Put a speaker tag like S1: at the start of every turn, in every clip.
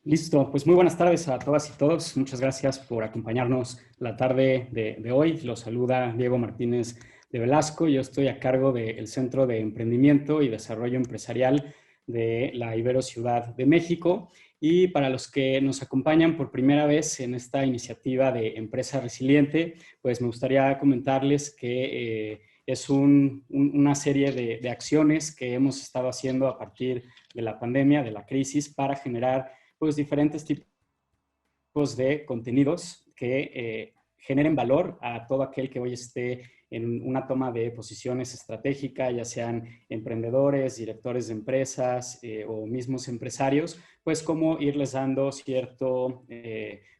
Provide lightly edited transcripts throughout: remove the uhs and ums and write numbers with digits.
S1: Listo, pues muy buenas tardes a todas y todos. Muchas gracias por acompañarnos la tarde de hoy. Los saluda Diego Martínez de Velasco. Yo estoy a cargo del Centro de Emprendimiento y Desarrollo Empresarial de la Ibero Ciudad de México. Y para los que nos acompañan por primera vez en esta iniciativa de Empresa Resiliente, pues me gustaría comentarles que es una serie de acciones que hemos estado haciendo a partir de la pandemia, de la crisis, para generar pues diferentes tipos de contenidos que generen valor a todo aquel que hoy esté en una toma de posiciones estratégicas, ya sean emprendedores, directores de empresas o mismos empresarios, pues cómo irles dando cierto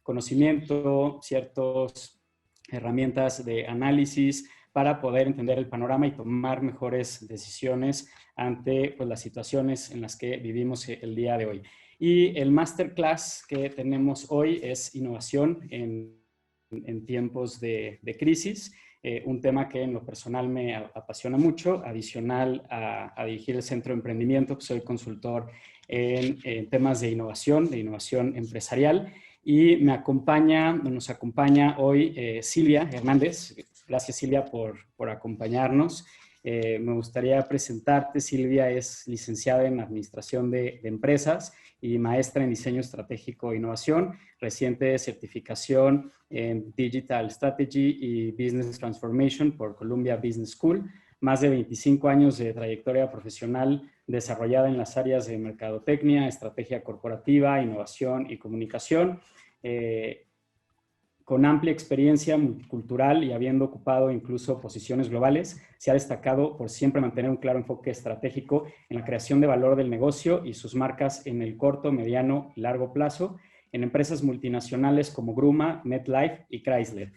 S1: conocimiento, ciertas herramientas de análisis para poder entender el panorama y tomar mejores decisiones ante pues, las situaciones en las que vivimos el día de hoy. Y el masterclass que tenemos hoy es innovación en tiempos de crisis, un tema que en lo personal me apasiona mucho, adicional a dirigir el Centro de Emprendimiento, que soy consultor en temas de innovación empresarial, y nos acompaña hoy Silvia Hernández. Gracias, Silvia, por acompañarnos. Me gustaría presentarte. Silvia es licenciada en Administración de Empresas y maestra en Diseño Estratégico e Innovación, reciente certificación en Digital Strategy y Business Transformation por Columbia Business School, más de 25 años de trayectoria profesional desarrollada en las áreas de mercadotecnia, estrategia corporativa, innovación y comunicación. Con amplia experiencia multicultural y habiendo ocupado incluso posiciones globales, se ha destacado por siempre mantener un claro enfoque estratégico en la creación de valor del negocio y sus marcas en el corto, mediano y largo plazo, en empresas multinacionales como Gruma, MetLife y Chrysler.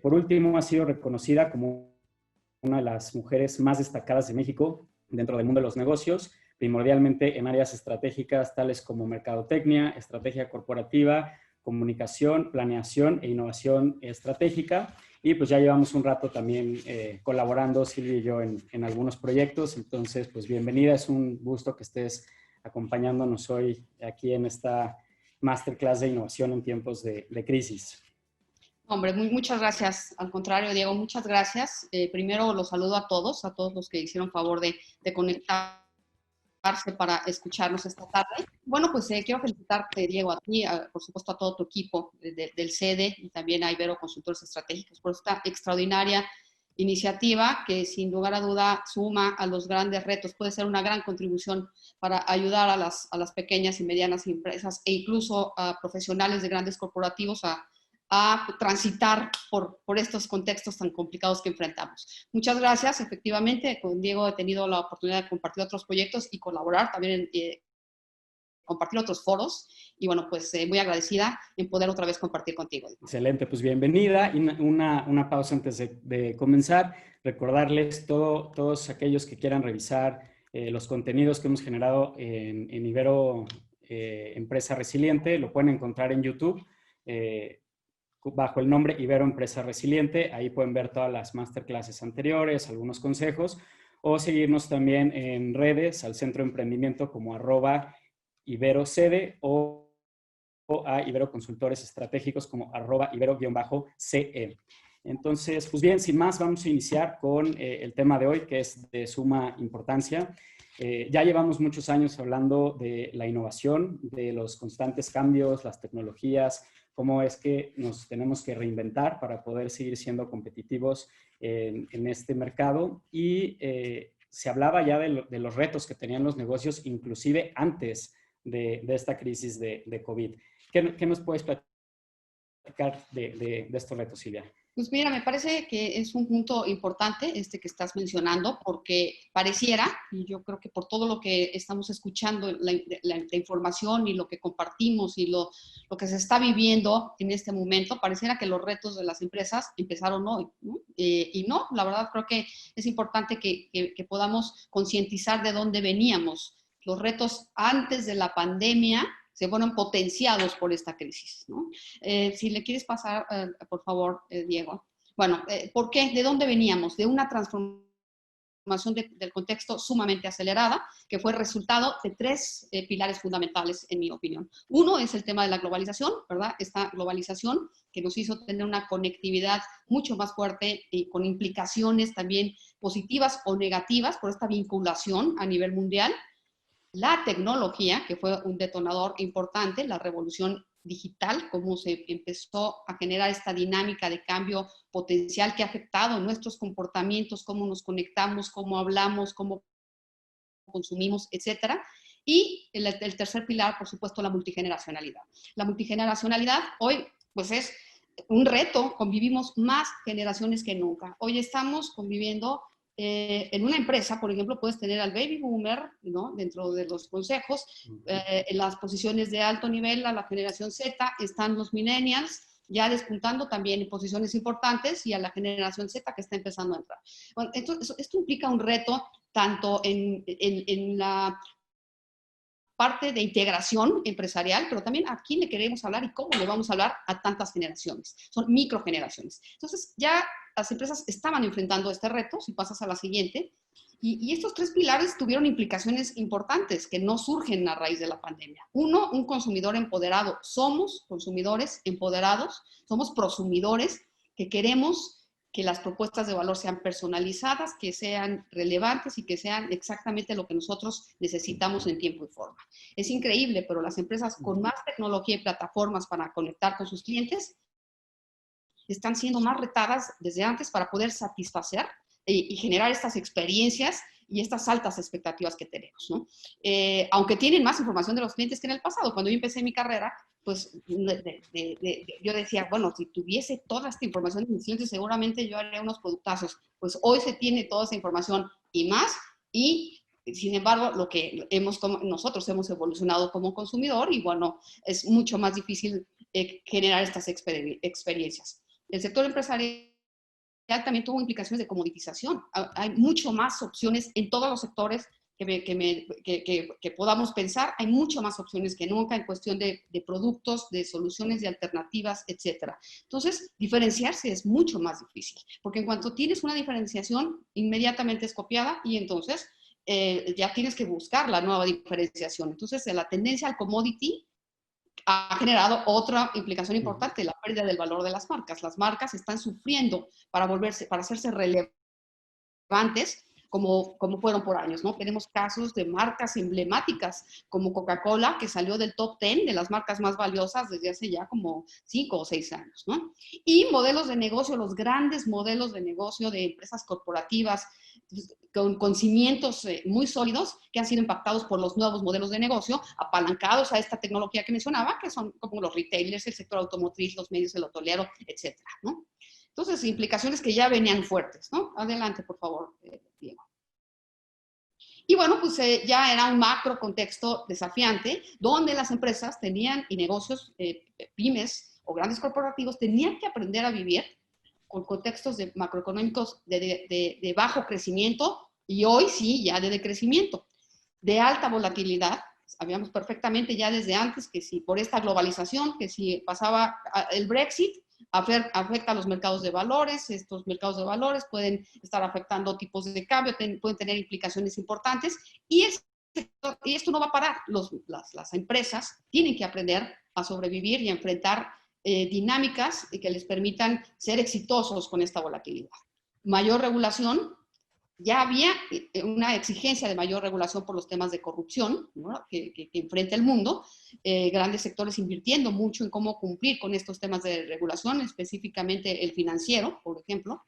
S1: Por último, ha sido reconocida como una de las mujeres más destacadas de México dentro del mundo de los negocios, primordialmente en áreas estratégicas tales como mercadotecnia, estrategia corporativa, comunicación, planeación e innovación estratégica. Y pues ya llevamos un rato también colaborando, Silvia y yo, en algunos proyectos. Entonces, pues bienvenida, es un gusto que estés acompañándonos hoy aquí en esta masterclass de innovación en tiempos de crisis.
S2: Hombre, muchas gracias. Al contrario, Diego, muchas gracias. Primero los saludo a todos los que hicieron favor de conectarse para escucharnos esta tarde. Bueno, pues quiero felicitarte, Diego, a ti, por supuesto a todo tu equipo del CEDE y también a Ibero Consultores Estratégicos por esta extraordinaria iniciativa que sin lugar a duda suma a los grandes retos, puede ser una gran contribución para ayudar a las pequeñas y medianas empresas e incluso a profesionales de grandes corporativos a transitar por estos contextos tan complicados que enfrentamos. Muchas gracias. Efectivamente, con Diego he tenido la oportunidad de compartir otros proyectos y colaborar también en compartir otros foros. Y bueno, pues muy agradecida en poder otra vez compartir contigo.
S1: Excelente, pues bienvenida. Y una pausa antes de comenzar. Recordarles todos aquellos que quieran revisar los contenidos que hemos generado en Ibero Empresa Resiliente, lo pueden encontrar en YouTube. Bajo el nombre Ibero Empresa Resiliente. Ahí pueden ver todas las masterclasses anteriores, algunos consejos, o seguirnos también en redes al Centro de Emprendimiento como @IberoCede o a Ibero Consultores Estratégicos como @Ibero-CE. Entonces, pues bien, sin más, vamos a iniciar con el tema de hoy, que es de suma importancia. Ya llevamos muchos años hablando de la innovación, de los constantes cambios, las tecnologías, cómo es que nos tenemos que reinventar para poder seguir siendo competitivos en este mercado. Y se hablaba ya de los retos que tenían los negocios, inclusive antes de esta crisis de COVID. ¿Qué nos puedes platicar de estos retos, Silvia?
S2: Pues mira, me parece que es un punto importante este que estás mencionando, porque pareciera, y yo creo que por todo lo que estamos escuchando, la información y lo que compartimos y lo que se está viviendo en este momento, pareciera que los retos de las empresas empezaron hoy, ¿no? Y no, la verdad creo que es importante que podamos concientizar de dónde veníamos. Los retos antes de la pandemia se fueron potenciados por esta crisis, ¿no? Si le quieres pasar, por favor, Diego. Bueno, ¿por qué? ¿De dónde veníamos? De una transformación del contexto sumamente acelerada, que fue resultado de tres pilares fundamentales, en mi opinión. Uno es el tema de la globalización, ¿verdad? Esta globalización que nos hizo tener una conectividad mucho más fuerte y con implicaciones también positivas o negativas por esta vinculación a nivel mundial. La tecnología, que fue un detonador importante, la revolución digital, cómo se empezó a generar esta dinámica de cambio potencial que ha afectado nuestros comportamientos, cómo nos conectamos, cómo hablamos, cómo consumimos, etcétera. Y el tercer pilar, por supuesto, la multigeneracionalidad. La multigeneracionalidad hoy, pues es un reto, convivimos más generaciones que nunca. Hoy estamos conviviendo en una empresa, por ejemplo, puedes tener al baby boomer, ¿no? Dentro de los consejos, en las posiciones de alto nivel, a la generación Z, están los millennials, ya despuntando también en posiciones importantes, y a la generación Z que está empezando a entrar. Bueno, esto implica un reto tanto en la parte de integración empresarial, pero también a quién le queremos hablar y cómo le vamos a hablar a tantas generaciones. Son microgeneraciones. Entonces, ya las empresas estaban enfrentando este reto, si pasas a la siguiente, y estos tres pilares tuvieron implicaciones importantes que no surgen a raíz de la pandemia. Uno, un consumidor empoderado. Somos consumidores empoderados, somos prosumidores que queremos que las propuestas de valor sean personalizadas, que sean relevantes y que sean exactamente lo que nosotros necesitamos en tiempo y forma. Es increíble, pero las empresas con más tecnología y plataformas para conectar con sus clientes están siendo más retadas desde antes para poder satisfacer y generar estas experiencias y estas altas expectativas que tenemos, ¿no? Aunque tienen más información de los clientes que en el pasado. Cuando yo empecé mi carrera, pues yo decía, bueno, si tuviese toda esta información de mis clientes, seguramente yo haría unos productazos. Pues hoy se tiene toda esa información y más, y sin embargo, lo que nosotros hemos evolucionado como consumidor, y bueno, es mucho más difícil generar estas experiencias. El sector empresarial también tuvo implicaciones de comoditización. Hay mucho más opciones en todos los sectores que podamos pensar. Hay mucho más opciones que nunca en cuestión de productos, de soluciones, de alternativas, etc. Entonces, diferenciarse es mucho más difícil, porque en cuanto tienes una diferenciación, inmediatamente es copiada, y entonces ya tienes que buscar la nueva diferenciación. Entonces, la tendencia al commodity ha generado otra implicación importante, la pérdida del valor de las marcas. Las marcas están sufriendo para hacerse relevantes como fueron por años, ¿no? Tenemos casos de marcas emblemáticas como Coca-Cola, que salió del top 10 de las marcas más valiosas desde hace ya como 5 o 6 años, ¿no? Y modelos de negocio, los grandes modelos de negocio de empresas corporativas con cimientos muy sólidos, que han sido impactados por los nuevos modelos de negocio, apalancados a esta tecnología que mencionaba, que son como los retailers, el sector automotriz, los medios, el hotelero, etcétera, ¿no? Entonces, implicaciones que ya venían fuertes, ¿no? Adelante, por favor, Diego. Y bueno, pues ya era un macro contexto desafiante, donde las empresas tenían, y negocios, pymes o grandes corporativos, tenían que aprender a vivir con contextos macroeconómicos de bajo crecimiento, y hoy sí, ya de decrecimiento, de alta volatilidad. Sabíamos perfectamente ya desde antes que si por esta globalización, que si pasaba el Brexit, afecta a los mercados de valores. Estos mercados de valores pueden estar afectando tipos de cambio, pueden tener implicaciones importantes, y esto no va a parar. Las empresas tienen que aprender a sobrevivir y a enfrentar dinámicas que les permitan ser exitosos con esta volatilidad. Mayor regulación. Ya había una exigencia de mayor regulación por los temas de corrupción, ¿no? que enfrenta el mundo, grandes sectores invirtiendo mucho en cómo cumplir con estos temas de regulación, específicamente el financiero, por ejemplo,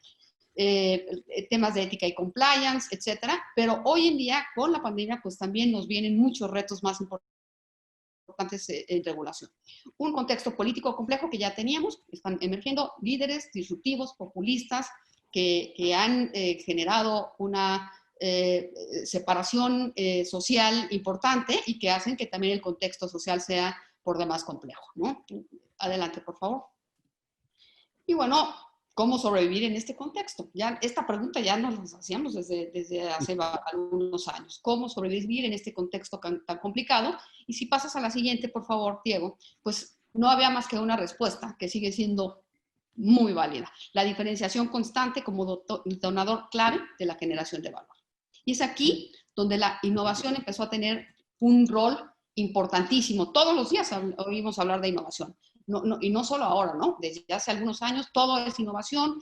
S2: temas de ética y compliance, etcétera. Pero hoy en día, con la pandemia, pues también nos vienen muchos retos más importantes en regulación. Un contexto político complejo que ya teníamos, están emergiendo líderes disruptivos, populistas, que han generado una separación social importante, y que hacen que también el contexto social sea por demás complejo, ¿no? Adelante, por favor. Y bueno, ¿cómo sobrevivir en este contexto? Ya, esta pregunta ya nos la hacíamos desde hace algunos años. ¿Cómo sobrevivir en este contexto tan complicado? Y si pasas a la siguiente, por favor, Diego, pues no había más que una respuesta que sigue siendo muy válida: la diferenciación constante como detonador clave de la generación de valor. Y es aquí donde la innovación empezó a tener un rol importantísimo. Todos los días oímos hablar de innovación. Y no solo ahora, ¿no? Desde hace algunos años todo es innovación,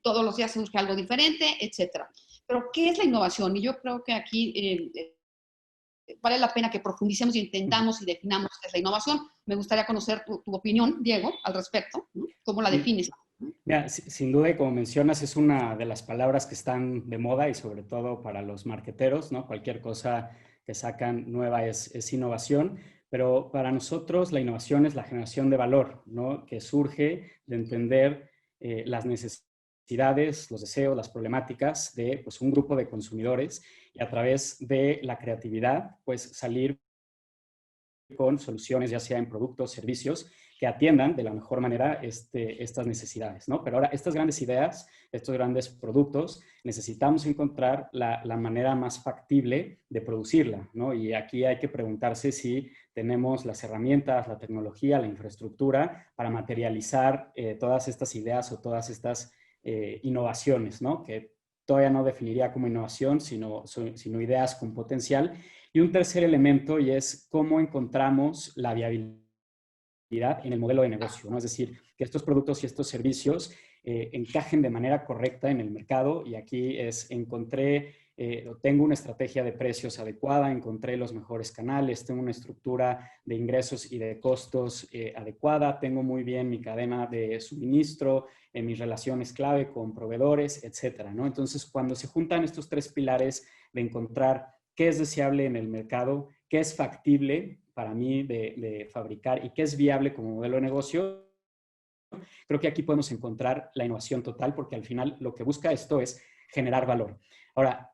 S2: todos los días surge algo diferente, etcétera. Pero, ¿qué es la innovación? Y yo creo que aquí vale la pena que profundicemos y intentamos y definamos qué es la innovación. Me gustaría conocer tu opinión, Diego, al respecto, ¿no? ¿Cómo la defines?
S1: Mira, sin duda, y como mencionas, es una de las palabras que están de moda y sobre todo para los marqueteros, ¿no? Cualquier cosa que sacan nueva es innovación, pero para nosotros la innovación es la generación de valor, ¿no? Que surge de entender las necesidades, los deseos, las problemáticas de pues, un grupo de consumidores y a través de la creatividad, pues salir con soluciones, ya sea en productos, servicios, que atiendan de la mejor manera estas necesidades, ¿no? Pero ahora, estas grandes ideas, estos grandes productos, necesitamos encontrar la manera más factible de producirla, ¿no? Y aquí hay que preguntarse si tenemos las herramientas, la tecnología, la infraestructura para materializar todas estas ideas o todas estas innovaciones, ¿no? Que todavía no definiría como innovación, sino ideas con potencial. Y un tercer elemento, y es cómo encontramos la viabilidad en el modelo de negocio, ¿no? Es decir, que estos productos y estos servicios encajen de manera correcta en el mercado. Y aquí tengo una estrategia de precios adecuada, encontré los mejores canales, tengo una estructura de ingresos y de costos adecuada, tengo muy bien mi cadena de suministro, mis relaciones clave con proveedores, etcétera, ¿no? Entonces, cuando se juntan estos tres pilares de encontrar qué es deseable en el mercado, qué es factible para mí de fabricar y qué es viable como modelo de negocio, creo que aquí podemos encontrar la innovación total, porque al final lo que busca esto es generar valor. Ahora,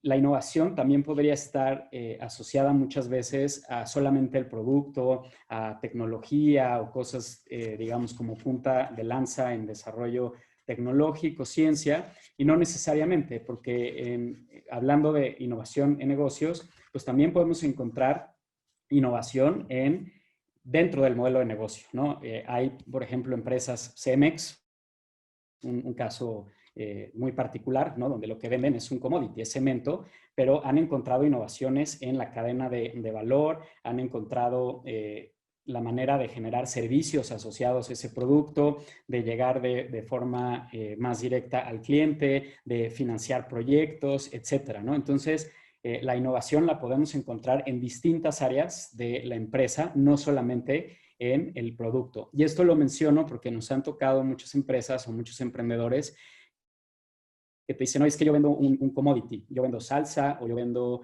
S1: la innovación también podría estar asociada muchas veces a solamente el producto, a tecnología o cosas, digamos, como punta de lanza en desarrollo tecnológico, ciencia, y no necesariamente, porque hablando de innovación en negocios, pues también podemos encontrar innovación dentro del modelo de negocio, ¿no? Hay, por ejemplo, empresas Cemex, un caso muy particular, ¿no? Donde lo que venden es un commodity, es cemento, pero han encontrado innovaciones en la cadena de valor, han encontrado la manera de generar servicios asociados a ese producto, de llegar de forma más directa al cliente, de financiar proyectos, etcétera, ¿no? Entonces, la innovación la podemos encontrar en distintas áreas de la empresa, no solamente en el producto. Y esto lo menciono porque nos han tocado muchas empresas o muchos emprendedores que te dicen, no, es que yo vendo un commodity, yo vendo salsa o yo vendo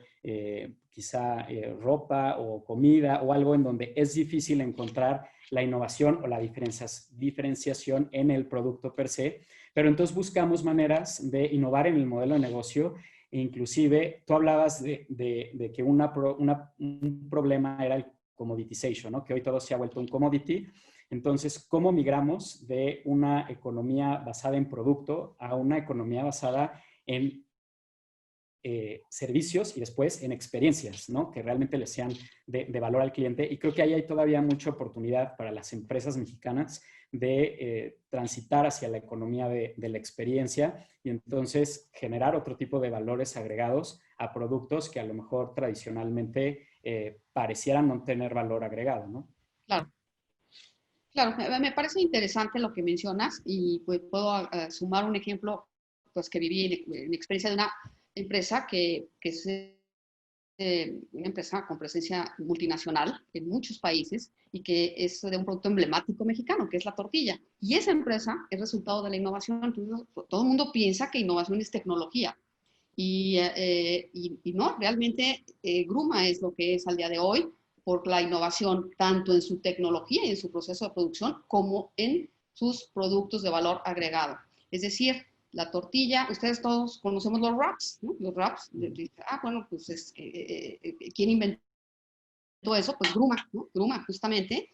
S1: quizá ropa o comida o algo en donde es difícil encontrar la innovación o la diferenciación en el producto per se, pero entonces buscamos maneras de innovar en el modelo de negocio. E inclusive, tú hablabas de que un problema era el commoditization, ¿no? Que hoy todo se ha vuelto un commodity. Entonces, ¿cómo migramos de una economía basada en producto a una economía basada en servicios y después en experiencias, ¿no? Que realmente le sean de valor al cliente? Y creo que ahí hay todavía mucha oportunidad para las empresas mexicanas de transitar hacia la economía de la experiencia y entonces generar otro tipo de valores agregados a productos que a lo mejor tradicionalmente parecieran no tener valor agregado, ¿no?
S2: Claro. Claro, me parece interesante lo que mencionas y pues puedo sumar un ejemplo pues, que viví en experiencia de una empresa que es una empresa con presencia multinacional en muchos países y que es de un producto emblemático mexicano, que es la tortilla. Y esa empresa es resultado de la innovación. Entonces, todo el mundo piensa que innovación es tecnología. Y no, realmente Gruma es lo que es al día de hoy por la innovación tanto en su tecnología y en su proceso de producción como en sus productos de valor agregado. Es decir, la tortilla, ustedes todos conocemos los wraps, ¿no? Los wraps, bueno, pues ¿quién inventó eso? Pues Gruma, ¿no? Gruma, justamente,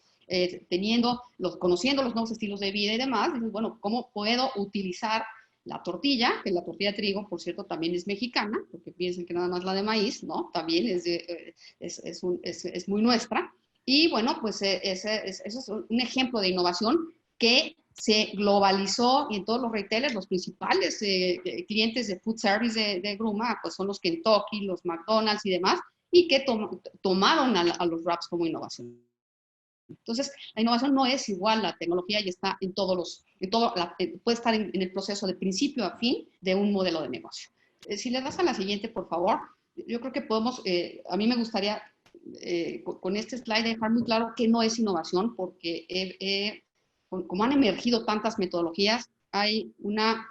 S2: conociendo los nuevos estilos de vida y demás, dices, bueno, ¿cómo puedo utilizar la tortilla, que la tortilla de trigo, por cierto, también es mexicana, porque piensen que nada más la de maíz, ¿no? También es muy nuestra. Y bueno, pues ese es un ejemplo de innovación que se globalizó y en todos los retailers, los principales clientes de food service de Gruma, pues son los Kentucky, los McDonald's y demás, y que tomaron a los wraps como innovación. Entonces, la innovación no es igual, la tecnología ya está en puede estar en el proceso de principio a fin de un modelo de negocio. Si le das a la siguiente, por favor, yo creo que podemos, a mí me gustaría con este slide dejar muy claro que no es innovación, porque como han emergido tantas metodologías, hay una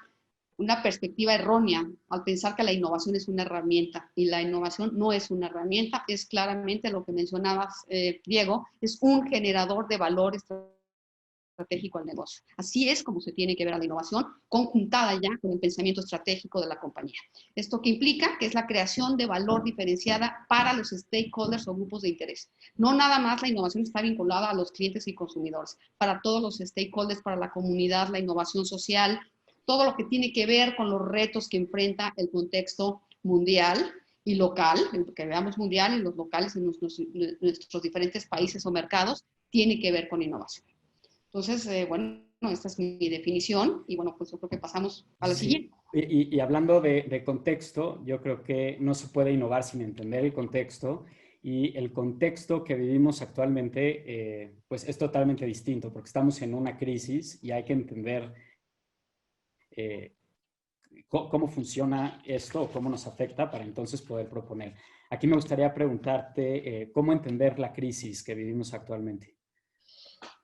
S2: perspectiva errónea al pensar que la innovación es una herramienta, y la innovación no es una herramienta, es claramente lo que mencionabas, Diego, es un generador de valor estratégico al negocio. Así es como se tiene que ver a la innovación, conjuntada ya con el pensamiento estratégico de la compañía. ¿Esto qué implica? Que es la creación de valor diferenciada para los stakeholders o grupos de interés. No nada más la innovación está vinculada a los clientes y consumidores, para todos los stakeholders, para la comunidad, la innovación social, todo lo que tiene que ver con los retos que enfrenta el contexto mundial y local, que veamos mundial y los locales en nuestros diferentes países o mercados, tiene que ver con innovación. Entonces, bueno, esta es mi definición y bueno, pues yo creo que pasamos a la siguiente.
S1: Y hablando de contexto, yo creo que no se puede innovar sin entender el contexto, y el contexto que vivimos actualmente pues es totalmente distinto, porque estamos en una crisis y hay que entender cómo funciona esto o cómo nos afecta para entonces poder proponer. Aquí me gustaría preguntarte cómo entender la crisis que vivimos actualmente.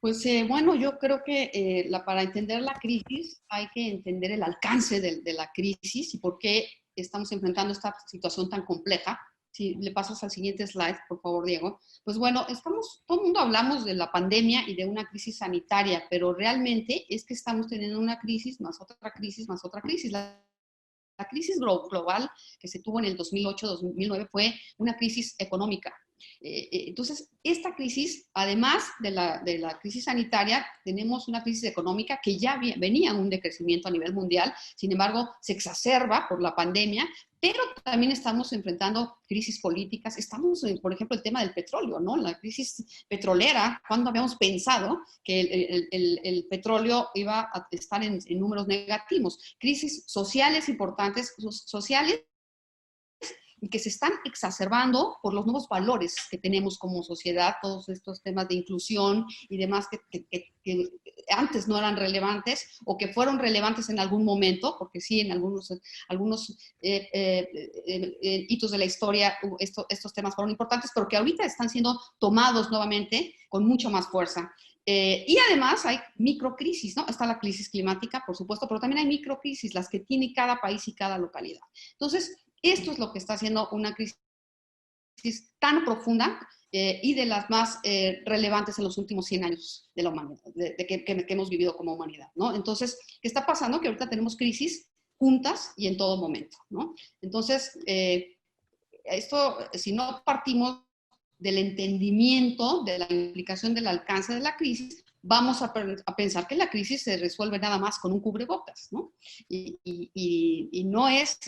S2: Pues bueno, yo creo que para entender la crisis hay que entender el alcance de la crisis y por qué estamos enfrentando esta situación tan compleja. Si le pasas al siguiente slide, por favor, Diego. Pues bueno, todo el mundo hablamos de la pandemia y de una crisis sanitaria, pero realmente es que estamos teniendo una crisis, más otra crisis, más otra crisis. La crisis global que se tuvo en el 2008-2009 fue una crisis económica. Entonces, esta crisis, además de la crisis sanitaria, tenemos una crisis económica que ya venía en un decrecimiento a nivel mundial, sin embargo, se exacerba por la pandemia, pero también estamos enfrentando crisis políticas. Estamos, por ejemplo, el tema del petróleo, ¿no? La crisis petrolera, cuando habíamos pensado que el petróleo iba a estar en números negativos. Crisis sociales importantes, sociales, y que se están exacerbando por los nuevos valores que tenemos como sociedad, todos estos temas de inclusión y demás que antes no eran relevantes o que fueron relevantes en algún momento, porque sí, en algunos hitos de la historia estos temas fueron importantes, pero que ahorita están siendo tomados nuevamente con mucho más fuerza. Y además hay microcrisis, ¿no? Está la crisis climática, por supuesto, pero también hay microcrisis, las que tiene cada país y cada localidad. Entonces, esto es lo que está haciendo una crisis tan profunda y de las más relevantes en los últimos 100 años de la humanidad, que hemos vivido como humanidad, ¿no? Entonces, ¿qué está pasando? Que ahorita tenemos crisis juntas y en todo momento, ¿no? Entonces, esto, si no partimos del entendimiento de la implicación del alcance de la crisis, vamos a pensar que la crisis se resuelve nada más con un cubrebocas, ¿no? Y no es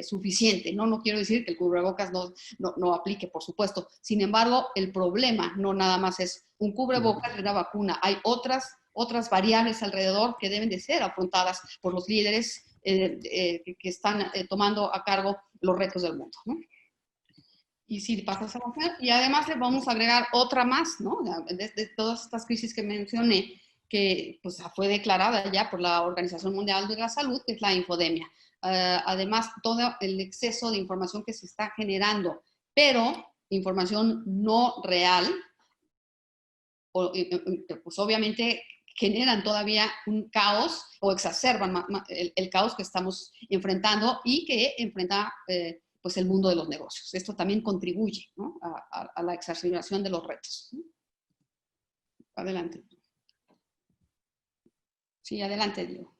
S2: suficiente, ¿no? No quiero decir que el cubrebocas no aplique, por supuesto. Sin embargo, el problema no nada más es un cubrebocas y una vacuna. Hay otras variables alrededor que deben de ser afrontadas por los líderes que están tomando a cargo los retos del mundo, ¿no? Y si pasas a mujer, y además le vamos a agregar otra más, ¿no? De todas estas crisis que mencioné, que pues, fue declarada ya por la Organización Mundial de la Salud, que es la infodemia. Además, todo el exceso de información que se está generando, pero información no real, pues obviamente generan todavía un caos o exacerban el caos que estamos enfrentando y que enfrenta pues el mundo de los negocios. Esto también contribuye, ¿no? a la exacerbación de los retos. Adelante. Sí, adelante, Diego.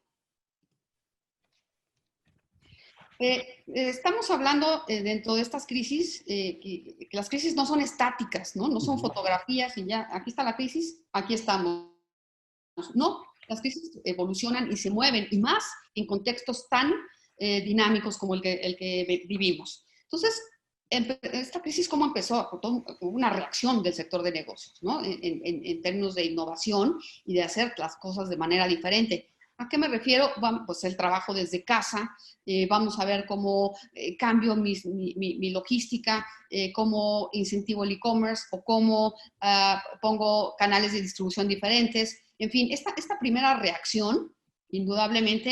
S2: Estamos hablando dentro de estas crisis, que las crisis no son estáticas, ¿no? No son fotografías y ya, aquí está la crisis, aquí estamos. No, las crisis evolucionan y se mueven, y más en contextos tan dinámicos como el que vivimos. Entonces, esta crisis, ¿cómo empezó? Una reacción del sector de negocios, ¿no? En términos de innovación y de hacer las cosas de manera diferente. ¿A qué me refiero? Pues el trabajo desde casa, vamos a ver cómo cambio mi logística, cómo incentivo el e-commerce o cómo pongo canales de distribución diferentes. En fin, esta primera reacción, indudablemente,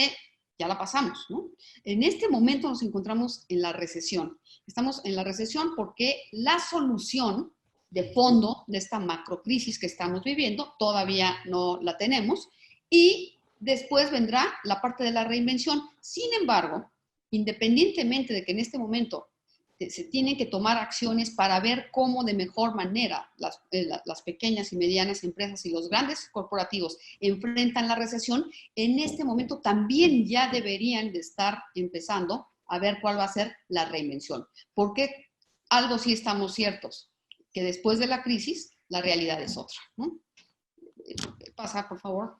S2: ya la pasamos, ¿no? En este momento nos encontramos en la recesión. Estamos en la recesión porque la solución de fondo de esta macrocrisis que estamos viviendo todavía no la tenemos y después vendrá la parte de la reinvención. Sin embargo, independientemente de que en este momento se tienen que tomar acciones para ver cómo de mejor manera las pequeñas y medianas empresas y los grandes corporativos enfrentan la recesión, en este momento también ya deberían de estar empezando a ver cuál va a ser la reinvención. Porque algo sí estamos ciertos, que después de la crisis la realidad es otra, ¿no? Pasa, por favor.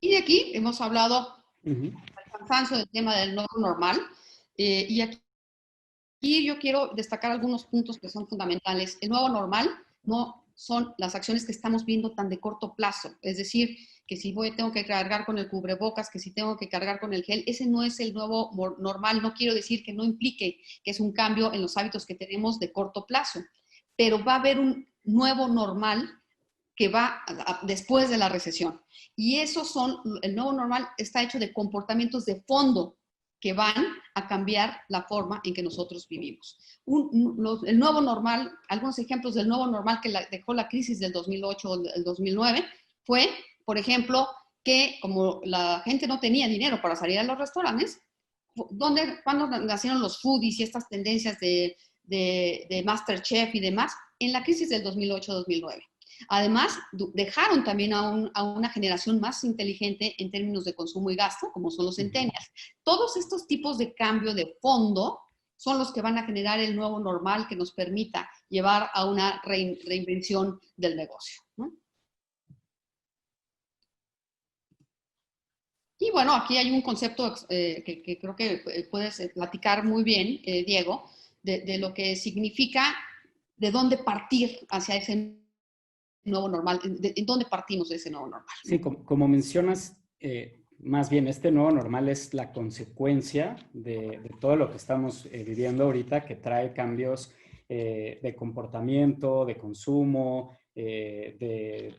S2: Y de aquí hemos hablado del cansancio del tema del nuevo normal. Y aquí yo quiero destacar algunos puntos que son fundamentales. El nuevo normal no son las acciones que estamos viendo tan de corto plazo. Es decir, que si tengo que cargar con el cubrebocas, que si tengo que cargar con el gel, ese no es el nuevo normal. No quiero decir que no implique que es un cambio en los hábitos que tenemos de corto plazo, pero va a haber un nuevo normal que va después de la recesión. Y el nuevo normal está hecho de comportamientos de fondo que van a cambiar la forma en que nosotros vivimos. El nuevo normal, algunos ejemplos del nuevo normal que dejó la crisis del 2008 o del 2009 fue, por ejemplo, que como la gente no tenía dinero para salir a los restaurantes, cuando nacieron los foodies y estas tendencias de MasterChef y demás, en la crisis del 2008-2009. Además, dejaron también a una generación más inteligente en términos de consumo y gasto, como son los centennials. Todos estos tipos de cambio de fondo son los que van a generar el nuevo normal que nos permita llevar a una reinvención del negocio, ¿no? Y bueno, aquí hay un concepto que creo que puedes platicar muy bien, Diego, de lo que significa de dónde partir hacia ese nuevo normal, ¿en dónde partimos de ese nuevo normal?
S1: Sí, como mencionas, más bien este nuevo normal es la consecuencia de todo lo que estamos viviendo ahorita, que trae cambios de comportamiento, de consumo, de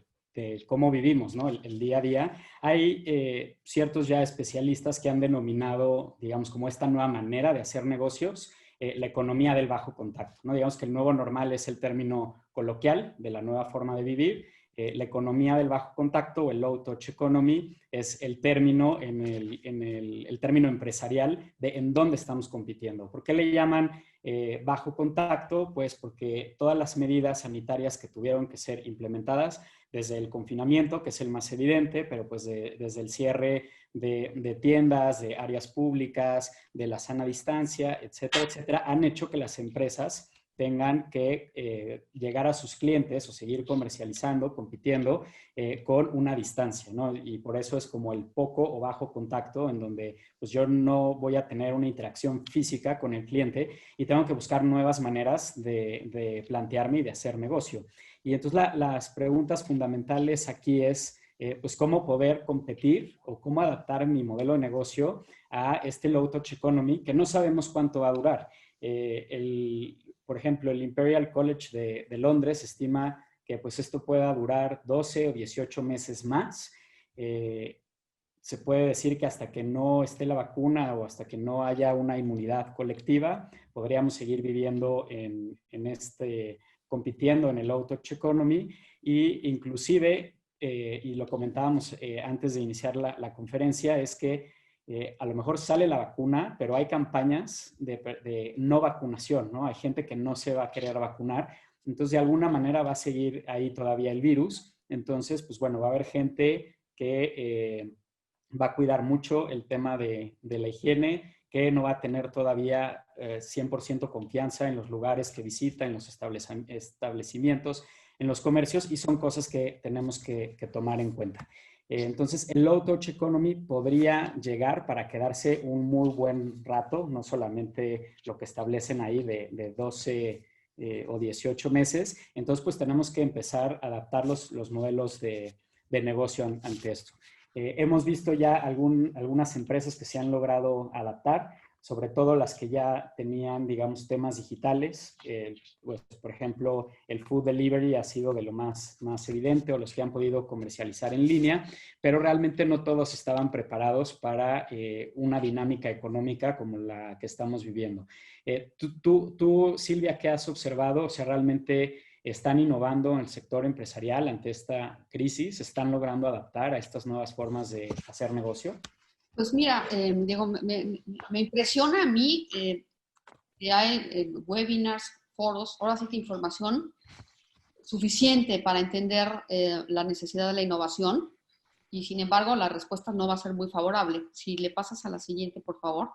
S1: cómo vivimos, ¿no? El día a día. Hay ciertos ya especialistas que han denominado, digamos, como esta nueva manera de hacer negocios, la economía del bajo contacto, ¿no? Digamos que el nuevo normal es el término coloquial de la nueva forma de vivir. La economía del bajo contacto o el low touch economy es el término el término empresarial de en dónde estamos compitiendo. ¿Por qué le llaman bajo contacto? Pues porque todas las medidas sanitarias que tuvieron que ser implementadas desde el confinamiento, que es el más evidente, pero pues desde el cierre de tiendas, de áreas públicas, de la sana distancia, etcétera, etcétera, han hecho que las empresas tengan que llegar a sus clientes o seguir comercializando, compitiendo con una distancia, ¿no? Y por eso es como el poco o bajo contacto, en donde pues yo no voy a tener una interacción física con el cliente y tengo que buscar nuevas maneras de plantearme y de hacer negocio. Y entonces las preguntas fundamentales aquí es, pues cómo poder competir o cómo adaptar mi modelo de negocio a este low touch economy que no sabemos cuánto va a durar. Por ejemplo, el Imperial College de Londres estima que pues esto pueda durar 12 o 18 meses más. Se puede decir que hasta que no esté la vacuna o hasta que no haya una inmunidad colectiva, podríamos seguir viviendo compitiendo en el low touch economy e inclusive, y lo comentábamos antes de iniciar la conferencia, es que a lo mejor sale la vacuna, pero hay campañas de no vacunación, ¿no? Hay gente que no se va a querer vacunar, entonces de alguna manera va a seguir ahí todavía el virus. Entonces, pues bueno, va a haber gente que va a cuidar mucho el tema de la higiene, que no va a tener todavía 100% confianza en los lugares que visita, en los establecimientos, en los comercios, y son cosas que tenemos que tomar en cuenta. Entonces, el low touch economy podría llegar para quedarse un muy buen rato, no solamente lo que establecen ahí de 12 o 18 meses. Entonces, pues tenemos que empezar a adaptar los modelos de negocio ante esto. Hemos visto ya algunas empresas que se han logrado adaptar, sobre todo las que ya tenían, digamos, temas digitales. Pues, por ejemplo, el food delivery ha sido de lo más evidente, o los que han podido comercializar en línea, pero realmente no todos estaban preparados para una dinámica económica como la que estamos viviendo. Tú, Silvia, ¿qué has observado? O sea, realmente están innovando en el sector empresarial ante esta crisis, están logrando adaptar a estas nuevas formas de hacer negocio.
S2: Pues mira, Diego, me impresiona a mí que hay webinars, foros, ahora sí que información suficiente para entender la necesidad de la innovación, y sin embargo la respuesta no va a ser muy favorable. Si le pasas a la siguiente, por favor.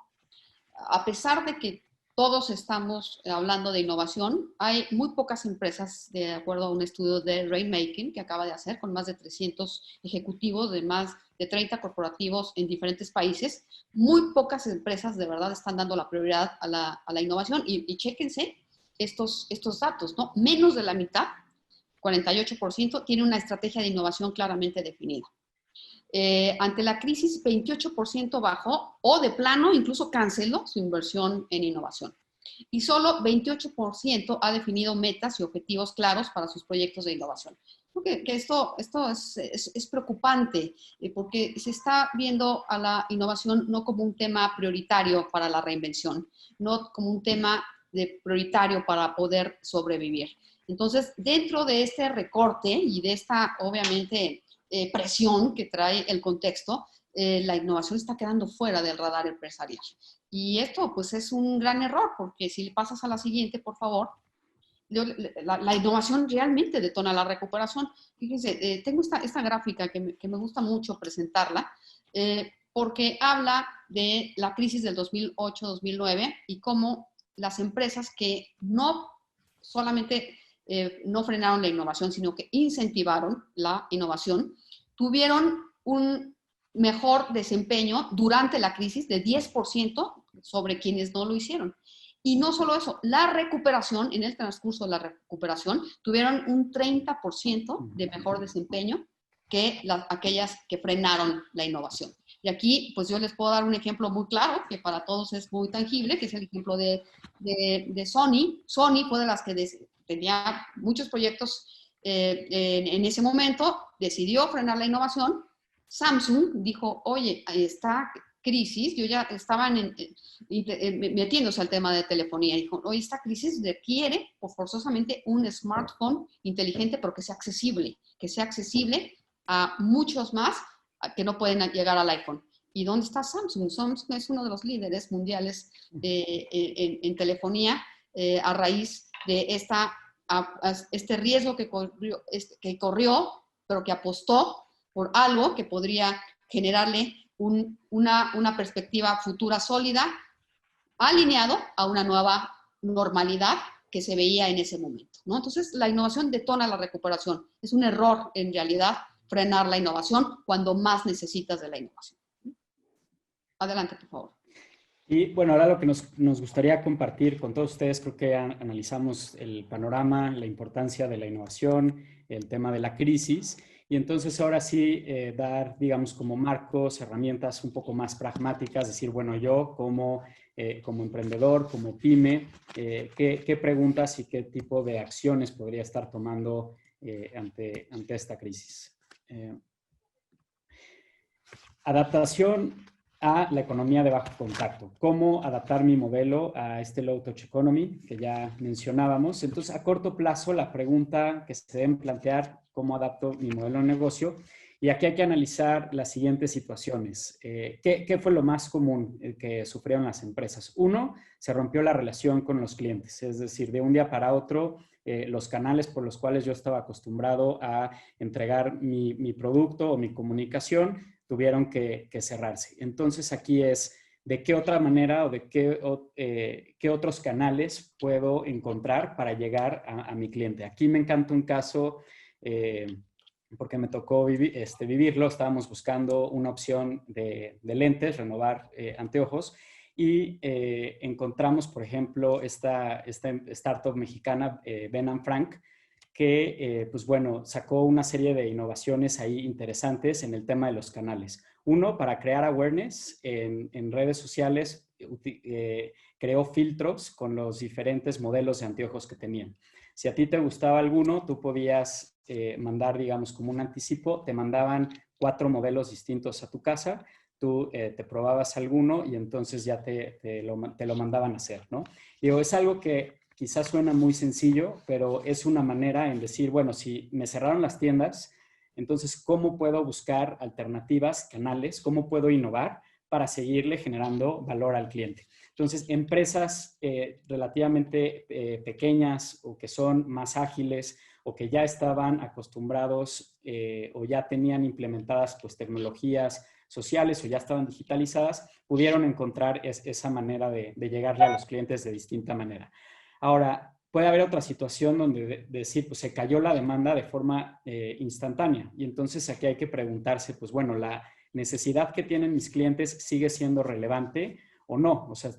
S2: A pesar de que todos estamos hablando de innovación, hay muy pocas empresas, de acuerdo a un estudio de Rainmaking que acaba de hacer con más de 300 ejecutivos de más de 30 corporativos en diferentes países. Muy pocas empresas de verdad están dando la prioridad a la innovación, y chéquense estos datos, ¿no? Menos de la mitad, 48%, tiene una estrategia de innovación claramente definida. Ante la crisis, 28% bajó o de plano incluso canceló su inversión en innovación. Y solo 28% ha definido metas y objetivos claros para sus proyectos de innovación. Creo que esto es preocupante, porque se está viendo a la innovación no como un tema prioritario para la reinvención, no como un tema prioritario para poder sobrevivir. Entonces, dentro de este recorte y de esta, obviamente, presión que trae el contexto, la innovación está quedando fuera del radar empresarial. Y esto pues es un gran error, porque si le pasas a la siguiente, por favor, la innovación realmente detona la recuperación. Fíjense, tengo esta gráfica que me gusta mucho presentarla, porque habla de la crisis del 2008-2009 y cómo las empresas que no solamente no frenaron la innovación, sino que incentivaron la innovación, tuvieron un mejor desempeño durante la crisis de 10% sobre quienes no lo hicieron. Y no solo eso, la recuperación, en el transcurso de la recuperación, tuvieron un 30% de mejor desempeño que aquellas que frenaron la innovación. Y aquí, pues yo les puedo dar un ejemplo muy claro, que para todos es muy tangible, que es el ejemplo de Sony. Sony fue de las que tenía muchos proyectos en ese momento, decidió frenar la innovación. Samsung dijo, oye, esta crisis, yo ya estaban metiéndose al tema de telefonía, dijo, oye, esta crisis requiere forzosamente un smartphone inteligente, pero que sea accesible a muchos más que no pueden llegar al iPhone. ¿Y dónde está Samsung? Samsung es uno de los líderes mundiales en telefonía a raíz de este riesgo que corrió, pero que apostó por algo que podría generarle una perspectiva futura sólida, alineado a una nueva normalidad que se veía en ese momento, ¿no? Entonces, la innovación detona la recuperación. Es un error, en realidad, frenar la innovación cuando más necesitas de la innovación. Adelante, por favor.
S1: Y bueno, ahora lo que nos gustaría compartir con todos ustedes, creo que analizamos el panorama, la importancia de la innovación, el tema de la crisis, y entonces ahora sí dar, digamos, como marcos, herramientas un poco más pragmáticas, decir, bueno, yo como emprendedor, como pyme, ¿qué preguntas y qué tipo de acciones podría estar tomando ante esta crisis? Adaptación a la economía de bajo contacto. ¿Cómo adaptar mi modelo a este low touch economy que ya mencionábamos? Entonces, a corto plazo, la pregunta que se deben plantear, ¿cómo adapto mi modelo de negocio? Y aquí hay que analizar las siguientes situaciones. ¿Qué fue lo más común que sufrieron las empresas? Uno, se rompió la relación con los clientes. Es decir, de un día para otro, los canales por los cuales yo estaba acostumbrado a entregar mi producto o mi comunicación tuvieron que cerrarse. Entonces, aquí es de qué otra manera o de qué otros canales puedo encontrar para llegar a mi cliente. Aquí me encanta un caso porque me tocó vivirlo. Estábamos buscando una opción de lentes, renovar anteojos, y encontramos, por ejemplo, esta startup mexicana, Ben & Frank, que, pues bueno, sacó una serie de innovaciones ahí interesantes en el tema de los canales. Uno, para crear awareness en redes sociales, creó filtros con los diferentes modelos de anteojos que tenían. Si a ti te gustaba alguno, tú podías mandar, digamos, como un anticipo, te mandaban 4 modelos distintos a tu casa, tú te probabas alguno y entonces ya te lo mandaban a hacer, ¿no? Digo, es algo que quizás suena muy sencillo, pero es una manera en decir, bueno, si me cerraron las tiendas, entonces, ¿cómo puedo buscar alternativas, canales? ¿Cómo puedo innovar para seguirle generando valor al cliente? Entonces, empresas relativamente pequeñas o que son más ágiles o que ya estaban acostumbrados o ya tenían implementadas pues, tecnologías sociales o ya estaban digitalizadas, pudieron encontrar esa manera de llegarle a los clientes de distinta manera. Ahora, puede haber otra situación donde decir, pues se cayó la demanda de forma instantánea. Y entonces aquí hay que preguntarse, pues bueno, la necesidad que tienen mis clientes sigue siendo relevante o no. O sea,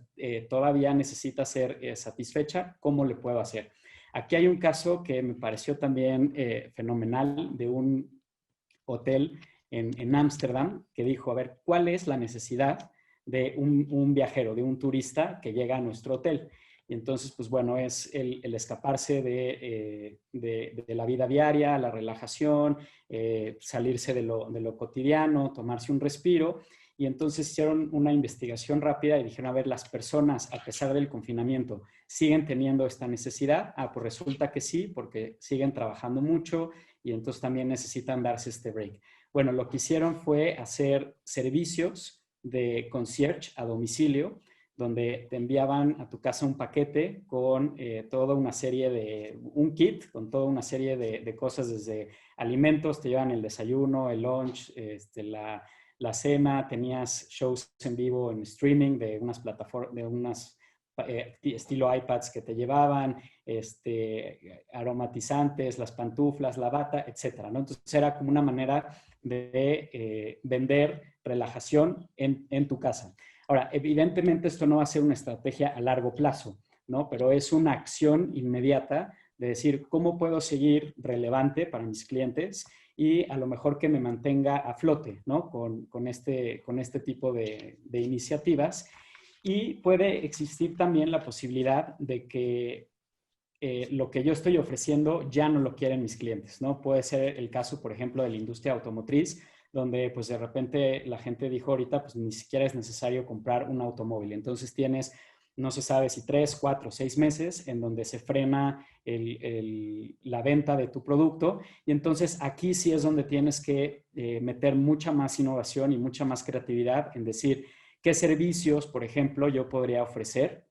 S1: todavía necesita ser satisfecha. ¿Cómo le puedo hacer? Aquí hay un caso que me pareció también fenomenal de un hotel en Ámsterdam que dijo, a ver, ¿cuál es la necesidad de un viajero, de un turista que llega a nuestro hotel? Y entonces, pues bueno, es el escaparse de la vida diaria, la relajación, salirse de lo cotidiano, tomarse un respiro. Y entonces hicieron una investigación rápida y dijeron, a ver, las personas, a pesar del confinamiento, ¿siguen teniendo esta necesidad? Ah, pues resulta que sí, porque siguen trabajando mucho y entonces también necesitan darse este break. Bueno, lo que hicieron fue hacer servicios de concierge a domicilio, donde te enviaban a tu casa un paquete con toda una serie un kit, con toda una serie de cosas, desde alimentos, te llevan el desayuno, el lunch, la cena, tenías shows en vivo en streaming de unas plataformas, de unas estilo iPads que te llevaban, aromatizantes, las pantuflas, la bata, etcétera, ¿no? Entonces era como una manera de vender relajación en tu casa. Ahora, evidentemente esto no va a ser una estrategia a largo plazo, ¿no? Pero es una acción inmediata de decir, ¿cómo puedo seguir relevante para mis clientes y a lo mejor que me mantenga a flote, ¿no? Con este tipo de iniciativas. Y puede existir también la posibilidad de que lo que yo estoy ofreciendo ya no lo quieren mis clientes, ¿no? Puede ser el caso, por ejemplo, de la industria automotriz, donde pues de repente la gente dijo ahorita pues ni siquiera es necesario comprar un automóvil. Entonces tienes, no se sabe si 3, 4, 6 meses en donde se frena la venta de tu producto, y entonces aquí sí es donde tienes que meter mucha más innovación y mucha más creatividad en decir qué servicios, por ejemplo, yo podría ofrecer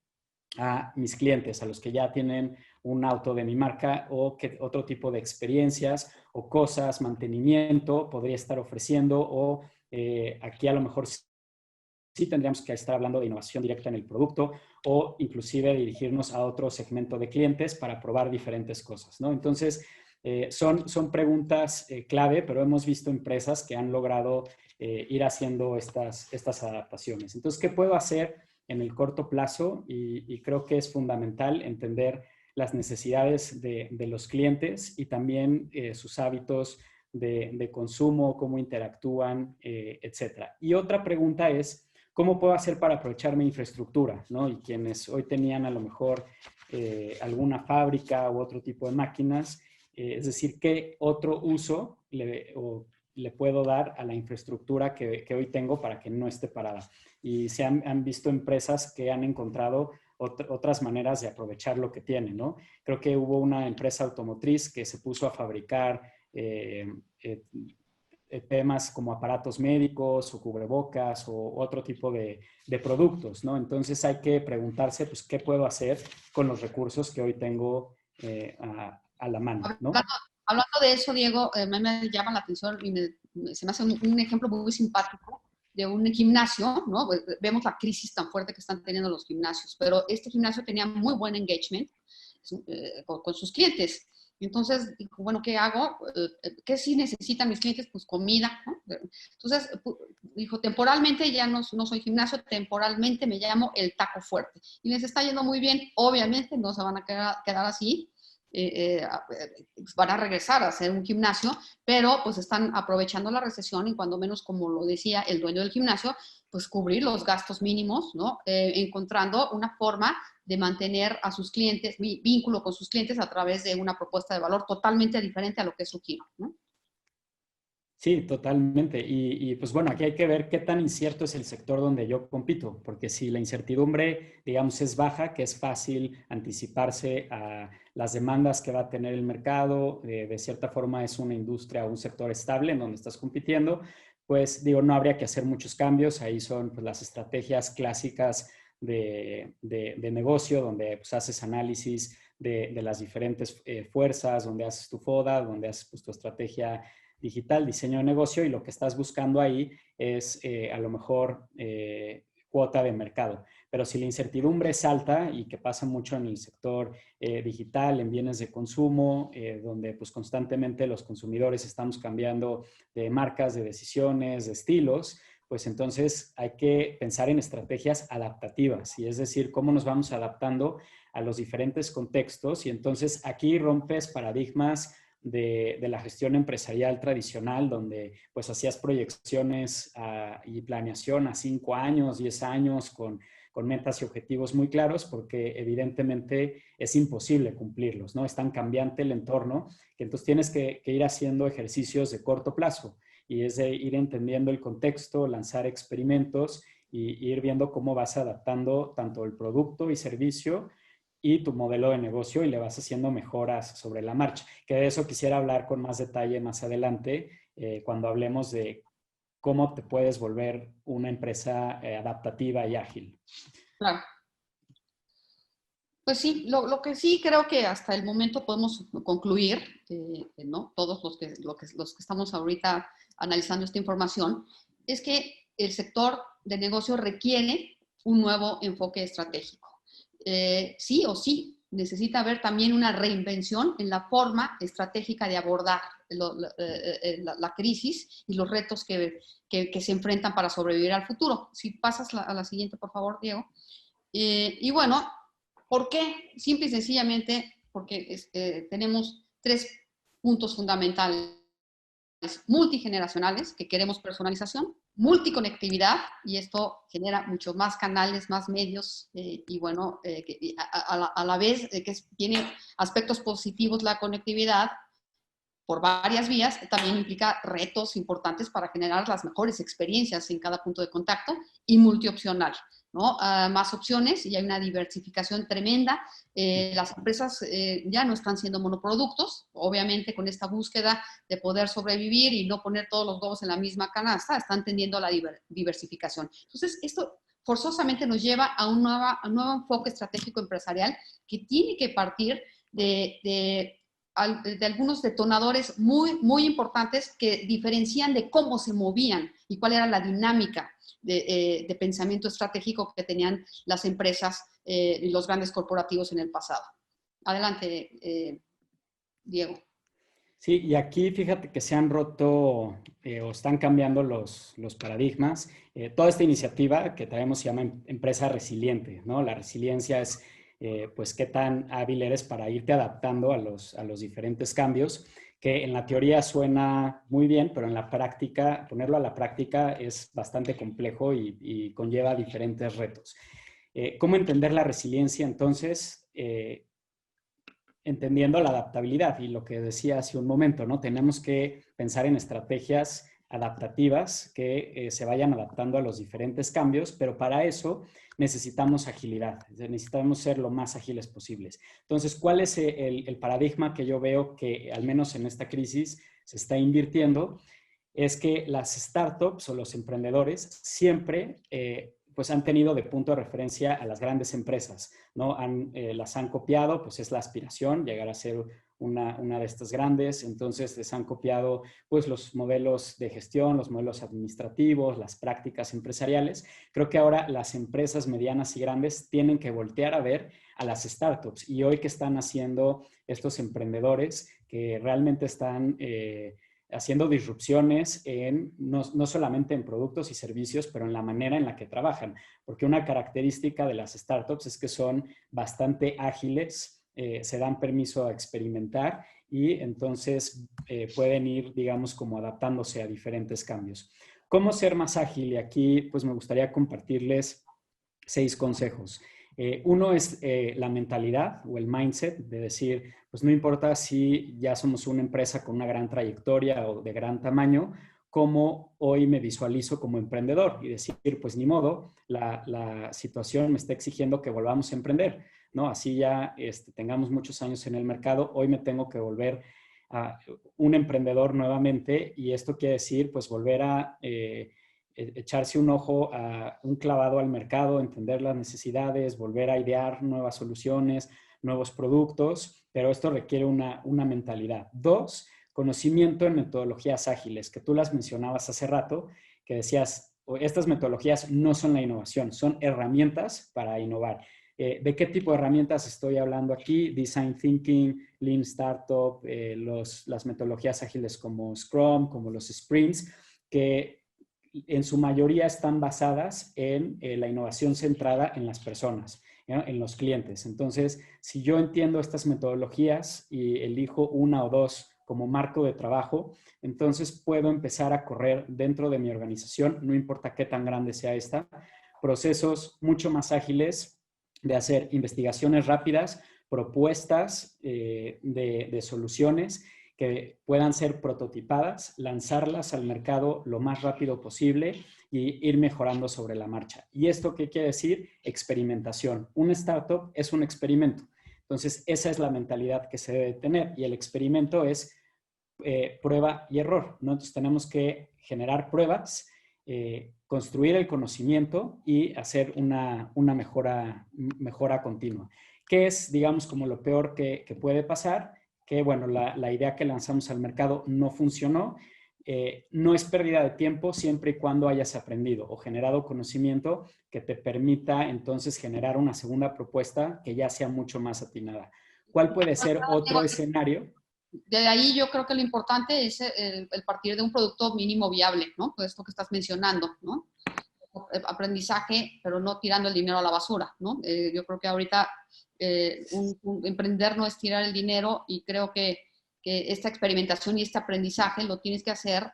S1: a mis clientes, a los que ya tienen un auto de mi marca, o qué otro tipo de experiencias o cosas, mantenimiento podría estar ofreciendo, o aquí a lo mejor sí tendríamos que estar hablando de innovación directa en el producto, o inclusive dirigirnos a otro segmento de clientes para probar diferentes cosas, ¿no? Entonces, son preguntas clave, pero hemos visto empresas que han logrado ir haciendo estas adaptaciones. Entonces, ¿qué puedo hacer en el corto plazo? Y creo que es fundamental entender las necesidades de los clientes y también sus hábitos de consumo, cómo interactúan, etcétera. Y otra pregunta es, ¿cómo puedo hacer para aprovechar mi infraestructura, ¿no? Y quienes hoy tenían a lo mejor alguna fábrica u otro tipo de máquinas, es decir, ¿qué otro uso le puedo dar a la infraestructura que hoy tengo para que no esté parada? Y se han visto empresas que han encontrado otras maneras de aprovechar lo que tienen, ¿no? Creo que hubo una empresa automotriz que se puso a fabricar temas como aparatos médicos o cubrebocas o otro tipo de productos, ¿no? Entonces hay que preguntarse, pues, ¿qué puedo hacer con los recursos que hoy tengo a la mano, ¿no?
S2: Hablando de eso, Diego, me llama la atención y se me hace un ejemplo muy simpático de un gimnasio, ¿no? Vemos la crisis tan fuerte que están teniendo los gimnasios, pero este gimnasio tenía muy buen engagement con sus clientes. Entonces, dijo, bueno, ¿qué hago? ¿Qué sí necesitan mis clientes? Pues comida, ¿no? Entonces, dijo, temporalmente ya no soy gimnasio, temporalmente me llamo el taco fuerte. Y les está yendo muy bien, obviamente no se van a quedar así, van a regresar a hacer un gimnasio, pero pues están aprovechando la recesión y cuando menos, como lo decía el dueño del gimnasio, pues cubrir los gastos mínimos, ¿no? Encontrando una forma de mantener a sus clientes, vínculo con sus clientes a través de una propuesta de valor totalmente diferente a lo que es su giro, ¿no?
S1: Sí, totalmente. Pues bueno, aquí hay que ver qué tan incierto es el sector donde yo compito, porque si la incertidumbre, digamos, es baja, que es fácil anticiparse a las demandas que va a tener el mercado, de cierta forma es una industria o un sector estable en donde estás compitiendo, pues digo, no habría que hacer muchos cambios. Ahí son pues, las estrategias clásicas de negocio, donde pues, haces análisis de las diferentes fuerzas, donde haces tu FODA, donde haces pues, tu estrategia digital, diseño de negocio, y lo que estás buscando ahí es a lo mejor cuota de mercado. Pero si la incertidumbre es alta, y que pasa mucho en el sector digital, en bienes de consumo, donde pues constantemente los consumidores estamos cambiando de marcas, de decisiones, de estilos, pues entonces hay que pensar en estrategias adaptativas, y es decir, cómo nos vamos adaptando a los diferentes contextos. Y entonces aquí rompes paradigmas de la gestión empresarial tradicional, donde pues hacías proyecciones y planeación a 5 años, 10 años, con metas y objetivos muy claros, porque evidentemente es imposible cumplirlos, ¿no? Es tan cambiante el entorno que entonces tienes que ir haciendo ejercicios de corto plazo, y es de ir entendiendo el contexto, lanzar experimentos y ir viendo cómo vas adaptando tanto el producto y servicio y tu modelo de negocio, y le vas haciendo mejoras sobre la marcha. Que de eso quisiera hablar con más detalle más adelante, cuando hablemos de cómo te puedes volver una empresa adaptativa y ágil.
S2: Claro. Pues sí, lo que sí creo que hasta el momento podemos concluir, ¿no? Todos los que estamos ahorita analizando esta información, es que el sector de negocio requiere un nuevo enfoque estratégico. Sí o sí, necesita haber también una reinvención en la forma estratégica de abordar la crisis y los retos que se enfrentan para sobrevivir al futuro. Si pasas a la siguiente, por favor, Diego. Y bueno, ¿por qué? Simple y sencillamente porque tenemos 3 puntos fundamentales multigeneracionales, que queremos personalización, multiconectividad, y esto genera muchos más canales, más medios, y bueno, a la vez que tiene aspectos positivos la conectividad por varias vías, también implica retos importantes para generar las mejores experiencias en cada punto de contacto, y multiopcional, ¿no? Más opciones, y hay una diversificación tremenda. Las empresas ya no están siendo monoproductos, obviamente con esta búsqueda de poder sobrevivir y no poner todos los huevos en la misma canasta, están tendiendo a la diversificación. Entonces, esto forzosamente nos lleva a un nuevo enfoque estratégico empresarial que tiene que partir de algunos detonadores muy importantes que diferencian de cómo se movían y cuál era la dinámica de pensamiento estratégico que tenían las empresas y los grandes corporativos en el pasado. Adelante, Diego.
S1: Sí, y aquí fíjate que se han roto o están cambiando los paradigmas. Toda esta iniciativa que traemos se llama Empresa Resiliente, ¿no? La resiliencia es, pues, qué tan hábil eres para irte adaptando a los diferentes cambios, que en la teoría suena muy bien, pero en la práctica, ponerlo a la práctica es bastante complejo y conlleva diferentes retos. ¿Cómo entender la resiliencia entonces? Entendiendo la adaptabilidad y lo que decía hace un momento, ¿no? Tenemos que pensar en estrategias adaptativas que se vayan adaptando a los diferentes cambios, pero para eso necesitamos agilidad, necesitamos ser lo más ágiles posibles. Entonces, ¿cuál es el paradigma que yo veo que al menos en esta crisis se está invirtiendo? Es que las startups o los emprendedores siempre pues han tenido de punto de referencia a las grandes empresas, ¿no? Las han copiado, pues es la aspiración, llegar a ser una de estas grandes. Entonces les han copiado pues los modelos de gestión, los modelos administrativos, las prácticas empresariales. Creo que ahora las empresas medianas y grandes tienen que voltear a ver a las startups. Y hoy que están haciendo estos emprendedores que realmente están haciendo disrupciones no solamente en productos y servicios, pero en la manera en la que trabajan. Porque una característica de las startups es que son bastante ágiles, se dan permiso a experimentar y entonces pueden ir, digamos, como adaptándose a diferentes cambios. ¿Cómo ser más ágil? Y aquí pues me gustaría compartirles 6 consejos. Uno es la mentalidad o el mindset de decir, pues no importa si ya somos una empresa con una gran trayectoria o de gran tamaño, cómo hoy me visualizo como emprendedor y decir, pues ni modo, la situación me está exigiendo que volvamos a emprender, ¿no? Así ya tengamos muchos años en el mercado, hoy me tengo que volver a un emprendedor nuevamente y esto quiere decir, pues volver a echarse un ojo a un clavado al mercado, entender las necesidades, volver a idear nuevas soluciones, nuevos productos, pero esto requiere una mentalidad. 2, conocimiento en metodologías ágiles, que tú las mencionabas hace rato, que decías, estas metodologías no son la innovación, son herramientas para innovar. ¿De qué tipo de herramientas estoy hablando aquí? Design Thinking, Lean Startup, las metodologías ágiles como Scrum, como los sprints, que en su mayoría están basadas en la innovación centrada en las personas, ¿no? En los clientes. Entonces, si yo entiendo estas metodologías y elijo una o dos como marco de trabajo, entonces puedo empezar a correr dentro de mi organización, no importa qué tan grande sea esta, procesos mucho más ágiles de hacer investigaciones rápidas, propuestas de soluciones que puedan ser prototipadas, lanzarlas al mercado lo más rápido posible y ir mejorando sobre la marcha. ¿Y esto qué quiere decir? Experimentación. Un startup es un experimento. Entonces, esa es la mentalidad que se debe tener y el experimento es prueba y error, ¿no? Entonces, tenemos que generar pruebas, construir el conocimiento y hacer una mejora continua. ¿Qué es, digamos, como lo peor que puede pasar? Que, bueno, la idea que lanzamos al mercado no funcionó. No es pérdida de tiempo siempre y cuando hayas aprendido o generado conocimiento que te permita entonces generar una segunda propuesta que ya sea mucho más atinada. ¿Cuál puede ser otro escenario?
S2: De ahí yo creo que lo importante es el partir de un producto mínimo viable, ¿no? Pues esto que estás mencionando, ¿no? Aprendizaje, pero no tirando el dinero a la basura, ¿no? Yo creo que ahorita emprender no es tirar el dinero y creo que esta experimentación y este aprendizaje lo tienes que hacer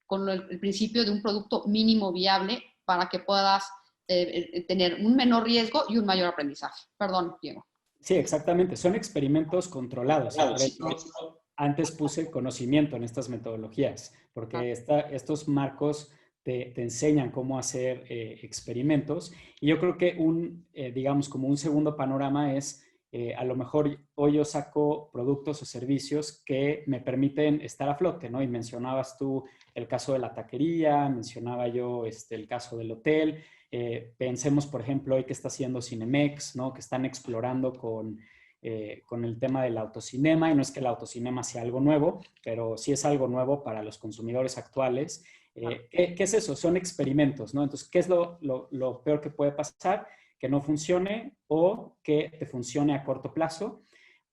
S2: con el principio de un producto mínimo viable para que puedas tener un menor riesgo y un mayor aprendizaje. Perdón, Diego.
S1: Sí, exactamente. Son experimentos controlados y por eso antes puse conocimiento en estas metodologías, porque estos marcos te enseñan cómo hacer experimentos. Y yo creo que digamos, como un segundo panorama es, a lo mejor hoy yo saco productos o servicios que me permiten estar a flote, ¿no? Y mencionabas tú el caso de la taquería, mencionaba yo el caso del hotel. Pensemos, por ejemplo, hoy que está haciendo Cinemex, ¿no? Que están explorando con el tema del autocinema, y no es que el autocinema sea algo nuevo, pero sí es algo nuevo para los consumidores actuales. ¿Qué es eso? Son experimentos, ¿no? Entonces, ¿qué es lo peor que puede pasar? Que no funcione o que te funcione a corto plazo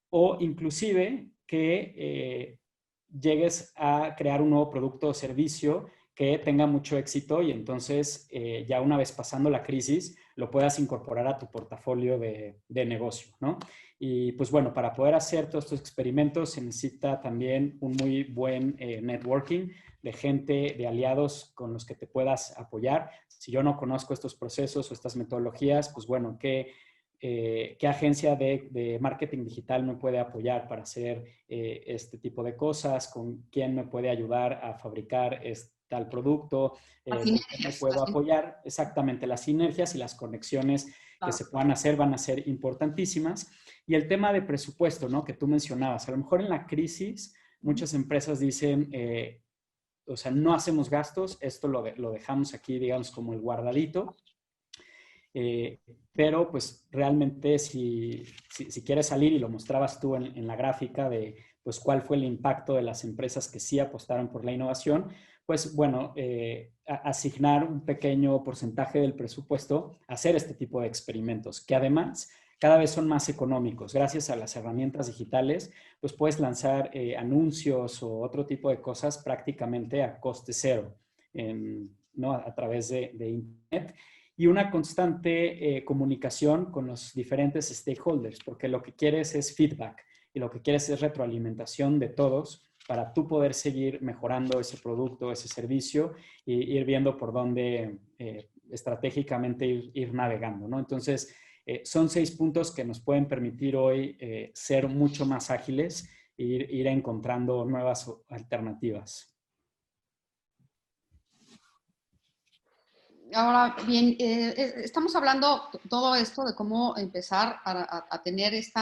S1: o inclusive que llegues a crear un nuevo producto o servicio que tenga mucho éxito y entonces ya una vez pasando la crisis lo puedas incorporar a tu portafolio de negocio, ¿no? Y pues bueno, para poder hacer todos estos experimentos se necesita también un muy buen networking de gente, de aliados con los que te puedas apoyar. Si yo no conozco estos procesos o estas metodologías, pues bueno, ¿qué agencia de marketing digital me puede apoyar para hacer este tipo de cosas? ¿Con quién me puede ayudar a fabricar tal producto? ¿Con quién me puedo apoyar? Exactamente, las sinergias y las conexiones que se puedan hacer van a ser importantísimas. Y el tema de presupuesto, ¿no? Que tú mencionabas. A lo mejor en la crisis muchas empresas dicen, o sea, no hacemos gastos, esto lo dejamos aquí, digamos, como el guardadito. Pero pues realmente si quieres salir, y lo mostrabas tú en la gráfica de pues cuál fue el impacto de las empresas que sí apostaron por la innovación, pues bueno, asignar un pequeño porcentaje del presupuesto a hacer este tipo de experimentos, que además cada vez son más económicos. Gracias a las herramientas digitales, pues puedes lanzar anuncios o otro tipo de cosas prácticamente a coste cero, ¿no? A través de Internet. Y una constante comunicación con los diferentes stakeholders, porque lo que quieres es feedback y lo que quieres es retroalimentación de todos para tú poder seguir mejorando ese producto, ese servicio e ir viendo por dónde estratégicamente ir navegando, ¿no? Entonces, son 6 puntos que nos pueden permitir hoy ser mucho más ágiles e ir encontrando nuevas alternativas.
S2: Ahora bien, estamos hablando todo esto de cómo empezar a tener este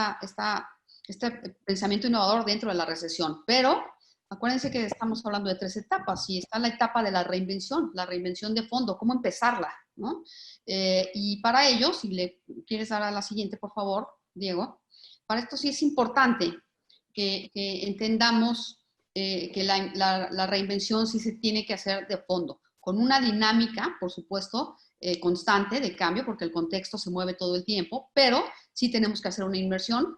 S2: pensamiento innovador dentro de la recesión, pero acuérdense que estamos hablando de 3 etapas y está la etapa de la reinvención de fondo, cómo empezarla, ¿no? Y para ello, si le quieres dar a la siguiente, por favor, Diego, para esto sí es importante que entendamos que la reinvención sí se tiene que hacer de fondo, con una dinámica, por supuesto, constante de cambio, porque el contexto se mueve todo el tiempo, pero sí tenemos que hacer una inversión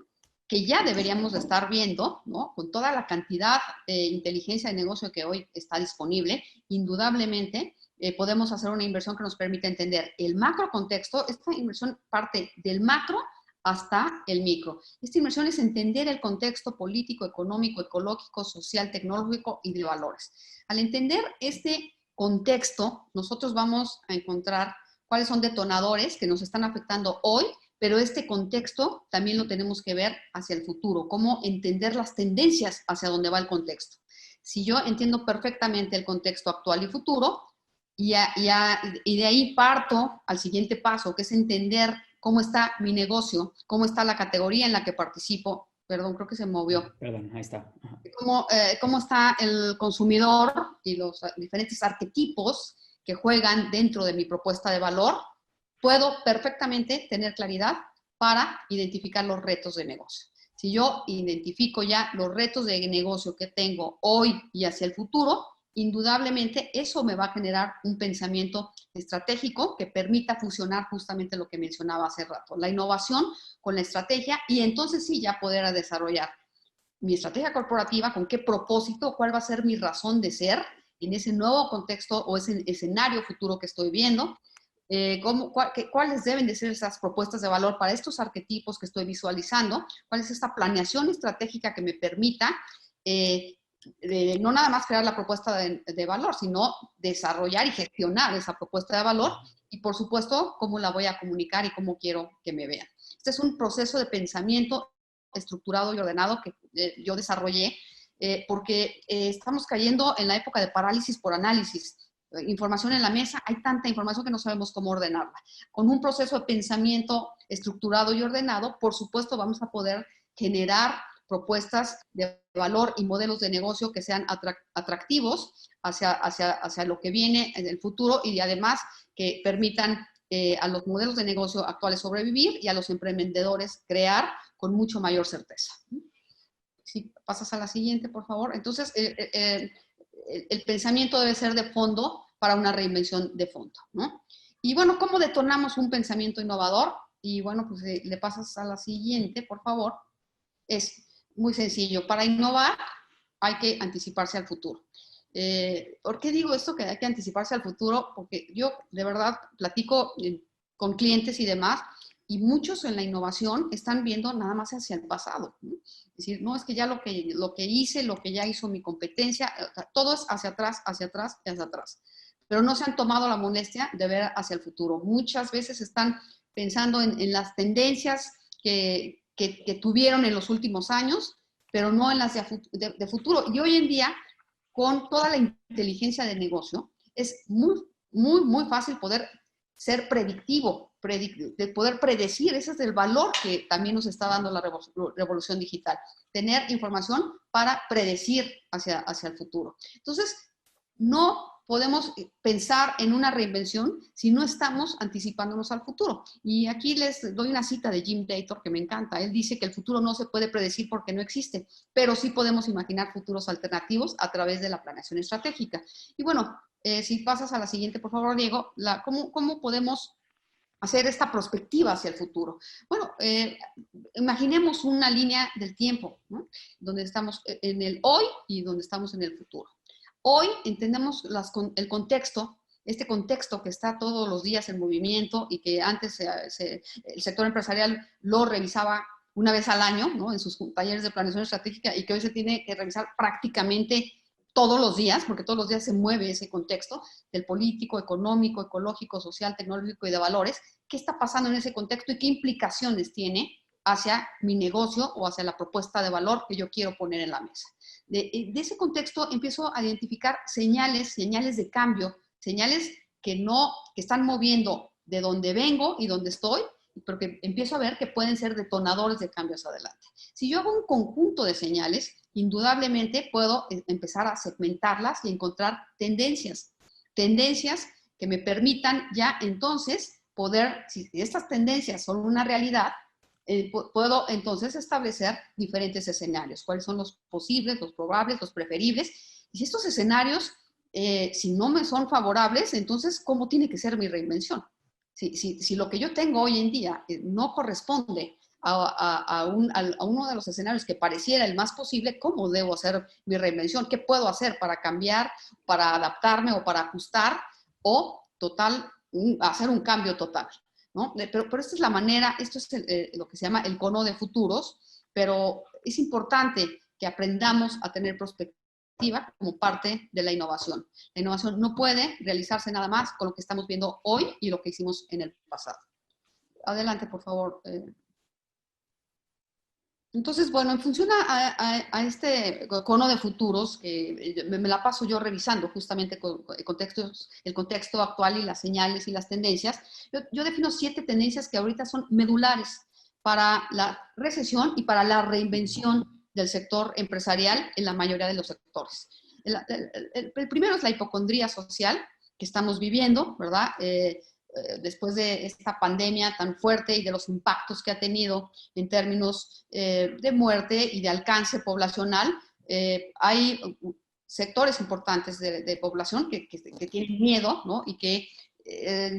S2: que ya deberíamos de estar viendo, ¿no? Con toda la cantidad de inteligencia de negocio que hoy está disponible, indudablemente podemos hacer una inversión que nos permita entender el macro contexto. Esta inversión parte del macro hasta el micro. Esta inversión es entender el contexto político, económico, ecológico, social, tecnológico y de valores. Al entender este contexto, nosotros vamos a encontrar cuáles son detonadores que nos están afectando hoy, pero este contexto también lo tenemos que ver hacia el futuro, cómo entender las tendencias hacia dónde va el contexto. Si yo entiendo perfectamente el contexto actual y futuro, y de ahí parto al siguiente paso, que es entender cómo está mi negocio, cómo está la categoría en la que participo. Perdón, creo que se movió.
S1: Perdón, ahí está.
S2: Cómo está el consumidor y los diferentes arquetipos que juegan dentro de mi propuesta de valor, puedo perfectamente tener claridad para identificar los retos de negocio. Si yo identifico ya los retos de negocio que tengo hoy y hacia el futuro, indudablemente eso me va a generar un pensamiento estratégico que permita fusionar justamente lo que mencionaba hace rato, la innovación con la estrategia, y entonces sí ya poder desarrollar mi estrategia corporativa, con qué propósito, cuál va a ser mi razón de ser en ese nuevo contexto o ese escenario futuro que estoy viendo, cuáles deben de ser esas propuestas de valor para estos arquetipos que estoy visualizando, cuál es esta planeación estratégica que me permita no nada más crear la propuesta de valor, sino desarrollar y gestionar esa propuesta de valor y, por supuesto, cómo la voy a comunicar y cómo quiero que me vean. Este es un proceso de pensamiento estructurado y ordenado que yo desarrollé porque estamos cayendo en la época de parálisis por análisis. Información en la mesa, hay tanta información que no sabemos cómo ordenarla. Con un proceso de pensamiento estructurado y ordenado, por supuesto, vamos a poder generar propuestas de valor y modelos de negocio que sean atractivos hacia lo que viene en el futuro y además que permitan a los modelos de negocio actuales sobrevivir y a los emprendedores crear con mucho mayor certeza. Si pasas a la siguiente, por favor. Entonces, el pensamiento debe ser de fondo para una reinvención de fondo, ¿no? Y bueno, ¿cómo detonamos un pensamiento innovador? Y bueno, pues le pasas a la siguiente, por favor. Es muy sencillo. Para innovar hay que anticiparse al futuro. ¿Por qué digo esto que hay que anticiparse al futuro? Porque yo de verdad platico con clientes y demás, y muchos en la innovación están viendo nada más hacia el pasado, ¿no? Es decir, no, es que ya lo que hice, lo que ya hizo mi competencia, todo es hacia atrás, hacia atrás, hacia atrás. Pero no se han tomado la molestia de ver hacia el futuro. Muchas veces están pensando en las tendencias que tuvieron en los últimos años, pero no en las de futuro. Y hoy en día, con toda la inteligencia de negocio, es muy fácil poder ser predictivo, de poder predecir. Ese es el valor que también nos está dando la revolución digital. Tener información para predecir hacia el futuro. Entonces, no podemos pensar en una reinvención si no estamos anticipándonos al futuro. Y aquí les doy una cita de Jim Taylor que me encanta. Él dice que el futuro no se puede predecir porque no existe, pero sí podemos imaginar futuros alternativos a través de la planeación estratégica. Y bueno, si pasas a la siguiente, por favor, Diego, ¿cómo podemos hacer esta perspectiva hacia el futuro? Bueno, imaginemos una línea del tiempo, ¿no? Donde estamos en el hoy y donde estamos en el futuro. Hoy entendemos el contexto, este contexto que está todos los días en movimiento y que antes el sector empresarial lo revisaba una vez al año, ¿no? En sus talleres de planeación estratégica, y que hoy se tiene que revisar prácticamente todos los días, porque todos los días se mueve ese contexto del político, económico, ecológico, social, tecnológico y de valores. ¿Qué está pasando en ese contexto y qué implicaciones tiene hacia mi negocio o hacia la propuesta de valor que yo quiero poner en la mesa? De ese contexto empiezo a identificar señales de cambio, señales que están moviendo de donde vengo y donde estoy, pero que empiezo a ver que pueden ser detonadores de cambios adelante. Si yo hago un conjunto de señales, indudablemente puedo empezar a segmentarlas y encontrar tendencias que me permitan ya entonces poder, si estas tendencias son una realidad, puedo entonces establecer diferentes escenarios. ¿Cuáles son los posibles, los probables, los preferibles? Y si estos escenarios, si no me son favorables, entonces, ¿cómo tiene que ser mi reinvención? Si lo que yo tengo hoy en día no corresponde a uno de los escenarios que pareciera el más posible, ¿cómo debo hacer mi reinvención? ¿Qué puedo hacer para cambiar, para adaptarme o para ajustar o hacer un cambio total? ¿No? Pero esta es la manera, esto es lo que se llama el cono de futuros, pero es importante que aprendamos a tener perspectiva como parte de la innovación. La innovación no puede realizarse nada más con lo que estamos viendo hoy y lo que hicimos en el pasado. Adelante, por favor. Entonces, bueno, en función a este cono de futuros, que me la paso yo revisando justamente el contexto actual y las señales y las tendencias, yo defino 7 tendencias que ahorita son medulares para la recesión y para la reinvención del sector empresarial en la mayoría de los sectores. El primero es la hipocondría social que estamos viviendo, ¿verdad? Después de esta pandemia tan fuerte y de los impactos que ha tenido en términos de muerte y de alcance poblacional, hay sectores importantes de población que tienen miedo, ¿no? Y que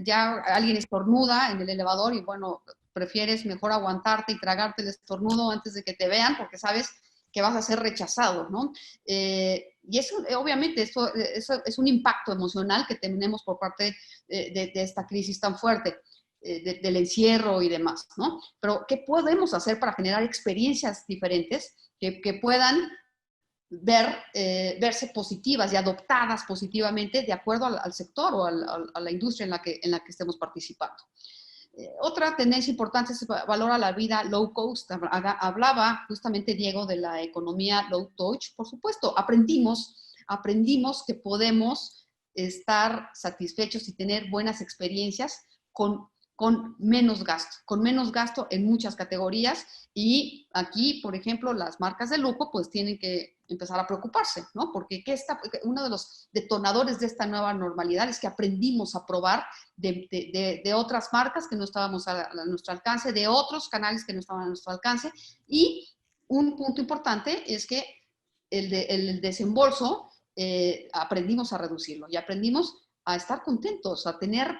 S2: ya alguien estornuda en el elevador y, bueno, prefieres mejor aguantarte y tragarte el estornudo antes de que te vean porque sabes que vas a ser rechazado, ¿no? Y eso, obviamente, eso es un impacto emocional que tenemos por parte de esta crisis tan fuerte, del encierro y demás, ¿no? Pero, ¿qué podemos hacer para generar experiencias diferentes que puedan verse positivas y adoptadas positivamente de acuerdo al sector o a la industria en la que estemos participando? Otra tendencia importante es valor a la vida low cost. Hablaba justamente Diego de la economía low touch. Por supuesto, aprendimos que podemos estar satisfechos y tener buenas experiencias con menos gasto en muchas categorías. Y aquí, por ejemplo, las marcas de lujo pues tienen que empezar a preocuparse, ¿no? Porque uno de los detonadores de esta nueva normalidad es que aprendimos a probar de otras marcas que no estábamos a nuestro alcance, de otros canales que no estaban a nuestro alcance. Y un punto importante es que el desembolso aprendimos a reducirlo y aprendimos a estar contentos, a tener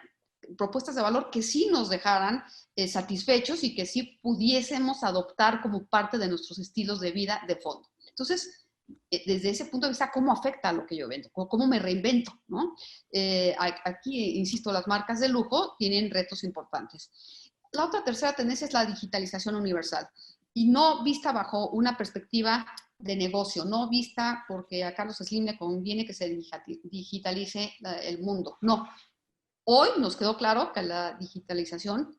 S2: propuestas de valor que sí nos dejaran satisfechos y que sí pudiésemos adoptar como parte de nuestros estilos de vida de fondo. Entonces, desde ese punto de vista, ¿cómo afecta a lo que yo vendo? ¿Cómo me reinvento? ¿No? Aquí, insisto, las marcas de lujo tienen retos importantes. La tercera tendencia es la digitalización universal y no vista bajo una perspectiva de negocio, no vista porque a Carlos Slim le conviene que se digitalice el mundo. No. Hoy nos quedó claro que la digitalización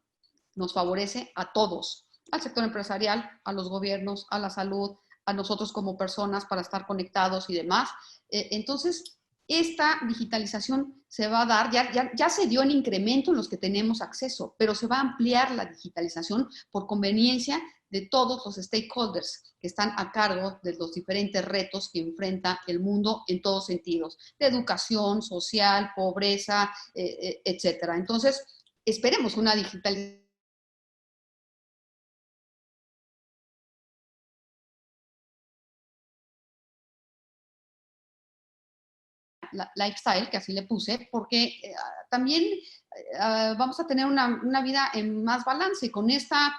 S2: nos favorece a todos, al sector empresarial, a los gobiernos, a la salud, a nosotros como personas para estar conectados y demás. Entonces, esta digitalización se va a dar, ya se dio en incremento en los que tenemos acceso, pero se va a ampliar la digitalización por conveniencia de todos los stakeholders que están a cargo de los diferentes retos que enfrenta el mundo en todos sentidos, de educación, social, pobreza, etcétera. Entonces, esperemos una digitalización lifestyle, que así le puse, porque también vamos a tener una vida en más balance con esta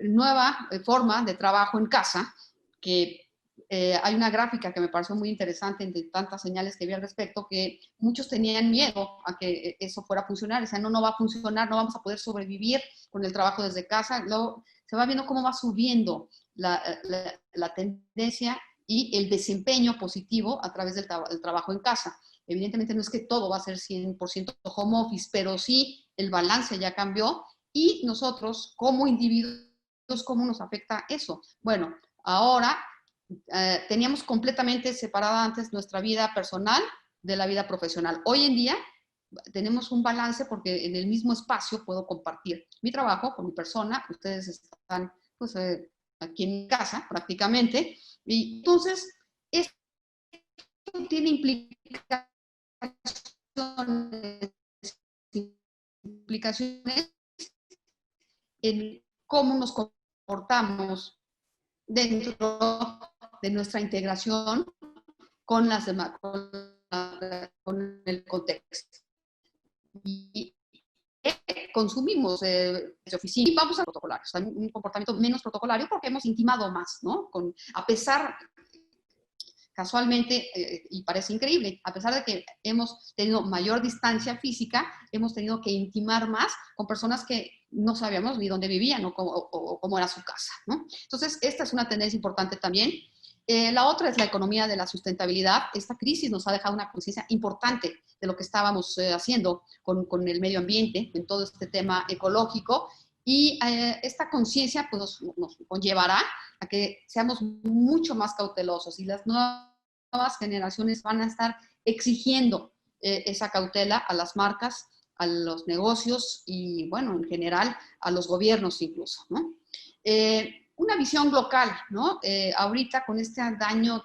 S2: nueva forma de trabajo en casa, que hay una gráfica que me pareció muy interesante entre tantas señales que vi al respecto, que muchos tenían miedo a que eso fuera a funcionar, o sea, no va a funcionar, no vamos a poder sobrevivir con el trabajo desde casa. Luego se va viendo cómo va subiendo la tendencia y el desempeño positivo a través del trabajo en casa. Evidentemente no es que todo va a ser 100% home office, pero sí el balance ya cambió y nosotros como individuos, ¿cómo nos afecta eso? Bueno, ahora teníamos completamente separada antes nuestra vida personal de la vida profesional. Hoy en día tenemos un balance porque en el mismo espacio puedo compartir mi trabajo con mi persona, ustedes están pues, aquí en mi casa prácticamente, y entonces esto tiene implicaciones en cómo nos comportamos dentro de nuestra integración con las demás, con el contexto. Y consumimos de oficina y vamos a protocolario, o sea, un comportamiento menos protocolario porque hemos intimado más, ¿no? A pesar, casualmente, y parece increíble, a pesar de que hemos tenido mayor distancia física, hemos tenido que intimar más con personas que no sabíamos ni dónde vivían o cómo era su casa, ¿no? Entonces, esta es una tendencia importante también. La otra es la economía de la sustentabilidad. Esta crisis nos ha dejado una conciencia importante de lo que estábamos haciendo con el medio ambiente, en todo este tema ecológico, y esta conciencia pues, nos conllevará a que seamos mucho más cautelosos y las nuevas generaciones van a estar exigiendo esa cautela a las marcas, a los negocios y, bueno, en general a los gobiernos incluso, ¿no? Una visión local, ¿no? Ahorita con este daño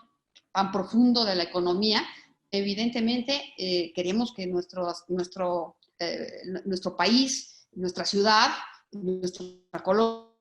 S2: tan profundo de la economía, evidentemente queremos que nuestro país, nuestra ciudad, nuestra colonia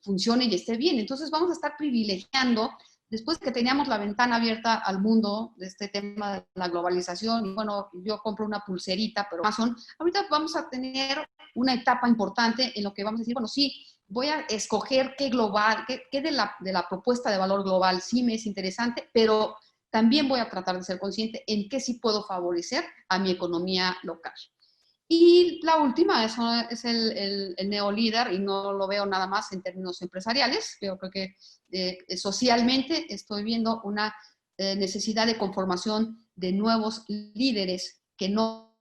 S2: funcione y esté bien. Entonces vamos a estar privilegiando, después que teníamos la ventana abierta al mundo de este tema de la globalización, y bueno, yo compro una pulserita, pero Amazon, ahorita vamos a tener una etapa importante en lo que vamos a decir, bueno, sí, voy a escoger qué global, qué de la propuesta de valor global sí me es interesante, pero también voy a tratar de ser consciente en qué sí puedo favorecer a mi economía local. Y la última es el neolíder, y no lo veo nada más en términos empresariales, creo que socialmente estoy viendo una necesidad de conformación de nuevos líderes que no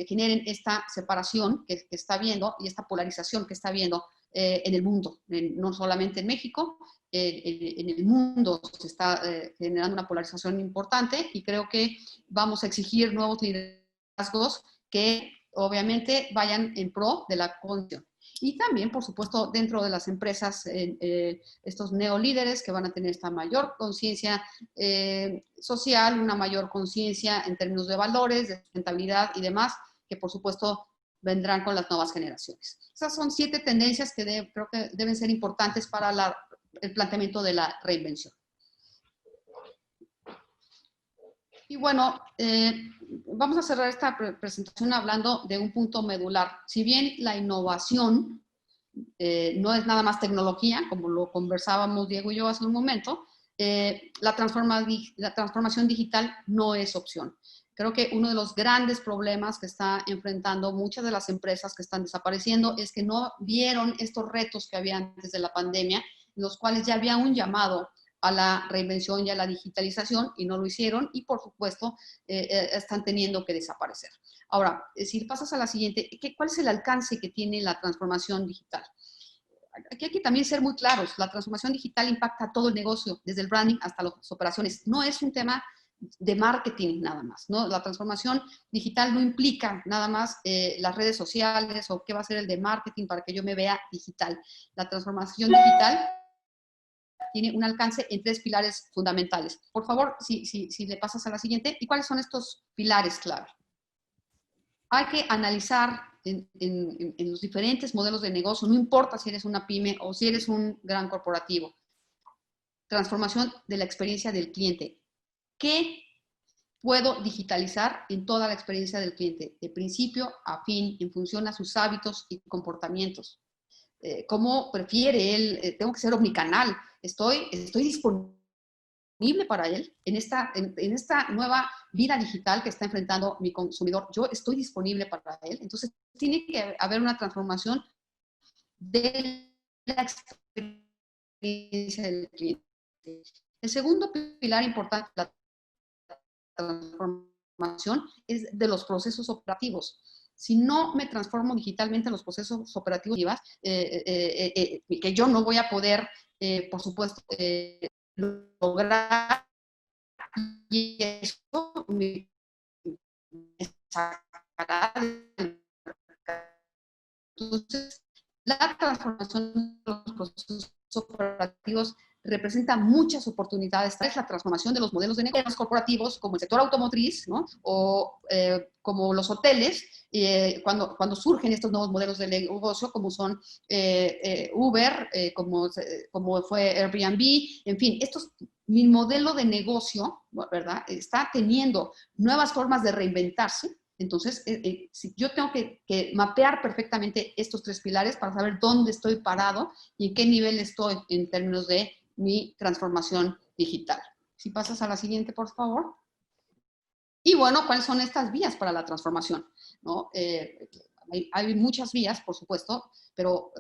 S2: generen esta separación que está viendo y esta polarización que está viendo en el mundo, no solamente en México, en el mundo se está generando una polarización importante y creo que vamos a exigir nuevos liderazgos que obviamente vayan en pro de la condición. Y también, por supuesto, dentro de las empresas, estos neolíderes que van a tener esta mayor conciencia social, una mayor conciencia en términos de valores, de sustentabilidad y demás, que por supuesto vendrán con las nuevas generaciones. Esas son 7 tendencias que creo que deben ser importantes para el planteamiento de la reinvención. Y bueno, vamos a cerrar esta presentación hablando de un punto medular. Si bien la innovación no es nada más tecnología, como lo conversábamos Diego y yo hace un momento, la transformación digital no es opción. Creo que uno de los grandes problemas que está enfrentando muchas de las empresas que están desapareciendo es que no vieron estos retos que había antes de la pandemia, en los cuales ya había un llamado a la reinvención y a la digitalización y no lo hicieron y por supuesto están teniendo que desaparecer. Ahora, si pasas a la siguiente, ¿cuál es el alcance que tiene la transformación digital? Aquí hay que también ser muy claros, la transformación digital impacta a todo el negocio, desde el branding hasta las operaciones. No es un tema de marketing nada más, ¿no? La transformación digital no implica nada más las redes sociales o qué va a ser el de marketing para que yo me vea digital. La transformación digital tiene un alcance en 3 pilares fundamentales. Por favor, si le pasas a la siguiente, ¿y cuáles son estos pilares clave? Hay que analizar en los diferentes modelos de negocio, no importa si eres una pyme o si eres un gran corporativo. Transformación de la experiencia del cliente. ¿Qué puedo digitalizar en toda la experiencia del cliente, de principio a fin, en función a sus hábitos y comportamientos? ¿Cómo prefiere él? Tengo que ser omnicanal. Estoy disponible para él en esta nueva vida digital que está enfrentando mi consumidor. Yo estoy disponible para él. Entonces, tiene que haber una transformación de la experiencia del cliente. El segundo pilar importante de la transformación es de los procesos operativos. Si no me transformo digitalmente en los procesos operativos, que yo no voy a poder, por supuesto, lograr, y eso me sacará del mercado. Entonces, la transformación de los procesos operativos representa muchas oportunidades. Es la transformación de los modelos de negocios corporativos, como el sector automotriz, ¿no? O como los hoteles, cuando surgen estos nuevos modelos de negocio, como son Uber, como fue Airbnb, en fin, mi modelo de negocio, ¿verdad? Está teniendo nuevas formas de reinventarse. Entonces, yo tengo que mapear perfectamente estos 3 pilares para saber dónde estoy parado y en qué nivel estoy en términos de mi transformación digital. Si pasas a la siguiente, por favor. Y bueno, ¿cuáles son estas vías para la transformación? ¿No? Hay muchas vías, por supuesto, pero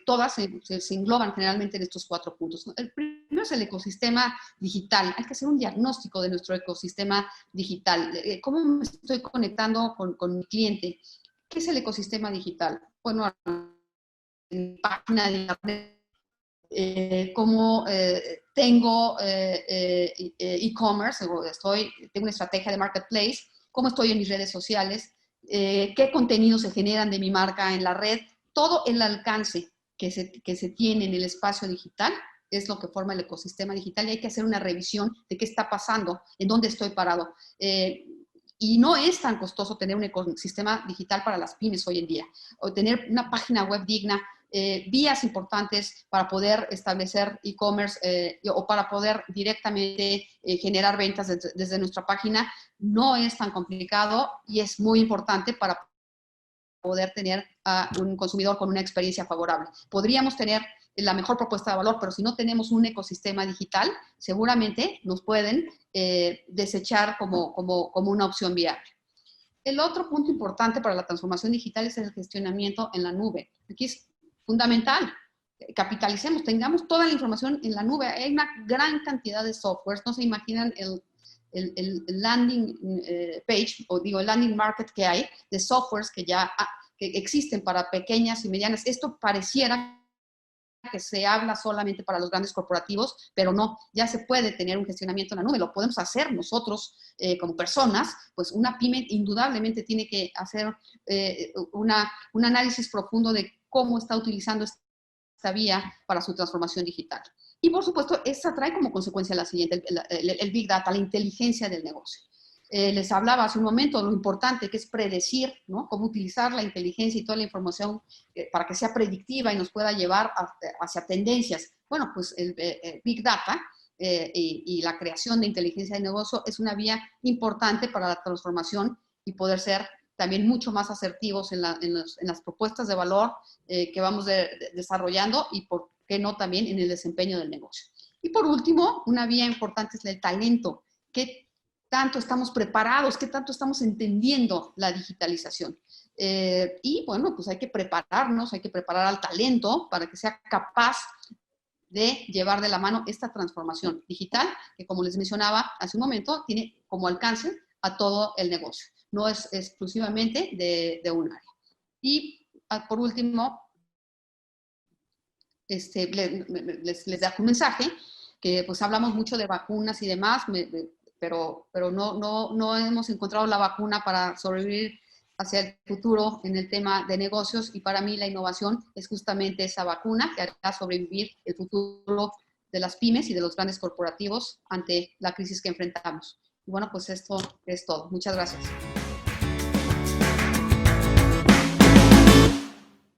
S2: todas se engloban generalmente en estos 4 puntos, ¿no? El primero es el ecosistema digital. Hay que hacer un diagnóstico de nuestro ecosistema digital. ¿Cómo me estoy conectando con mi cliente? ¿Qué es el ecosistema digital? Bueno, en página de internet, cómo tengo e-commerce, tengo una estrategia de marketplace, cómo estoy en mis redes sociales, qué contenidos se generan de mi marca en la red, todo el alcance que se tiene en el espacio digital es lo que forma el ecosistema digital y hay que hacer una revisión de qué está pasando, en dónde estoy parado. Y no es tan costoso tener un ecosistema digital para las pymes hoy en día, o tener una página web digna, vías importantes para poder establecer e-commerce o para poder directamente generar ventas desde nuestra página. No es tan complicado y es muy importante para poder tener a un consumidor con una experiencia favorable. Podríamos tener la mejor propuesta de valor, pero si no tenemos un ecosistema digital, seguramente nos pueden desechar como una opción viable. El otro punto importante para la transformación digital es el gestionamiento en la nube. Aquí es fundamental. Capitalicemos, tengamos toda la información en la nube. Hay una gran cantidad de softwares, no se imaginan el landing page, o digo, el landing market que hay, de softwares que existen para pequeñas y medianas. Esto pareciera que se habla solamente para los grandes corporativos, pero no, ya se puede tener un gestionamiento en la nube, lo podemos hacer nosotros como personas, pues una pyme indudablemente tiene que hacer un análisis profundo de cómo está utilizando esta vía para su transformación digital. Y por supuesto, esta trae como consecuencia la siguiente, el Big Data, la inteligencia del negocio. Les hablaba hace un momento de lo importante que es predecir, ¿no? Cómo utilizar la inteligencia y toda la información para que sea predictiva y nos pueda llevar hacia tendencias. Bueno, pues el Big Data y la creación de inteligencia de negocio es una vía importante para la transformación y poder ser también mucho más asertivos en las propuestas de valor que vamos desarrollando y, por qué no, también en el desempeño del negocio. Y por último, una vía importante es el talento. ¿Qué tanto estamos preparados? ¿Qué tanto estamos entendiendo la digitalización? Y bueno, pues hay que prepararnos, hay que preparar al talento para que sea capaz de llevar de la mano esta transformación digital que, como les mencionaba hace un momento, tiene como alcance a todo el negocio. No es exclusivamente de un área. Y por último, les dejo un mensaje, que pues hablamos mucho de vacunas y demás. pero no hemos encontrado la vacuna para sobrevivir hacia el futuro en el tema de negocios, y para mí la innovación es justamente esa vacuna que hará sobrevivir el futuro de las pymes y de los grandes corporativos ante la crisis que enfrentamos. Y bueno, pues esto es todo. Muchas gracias.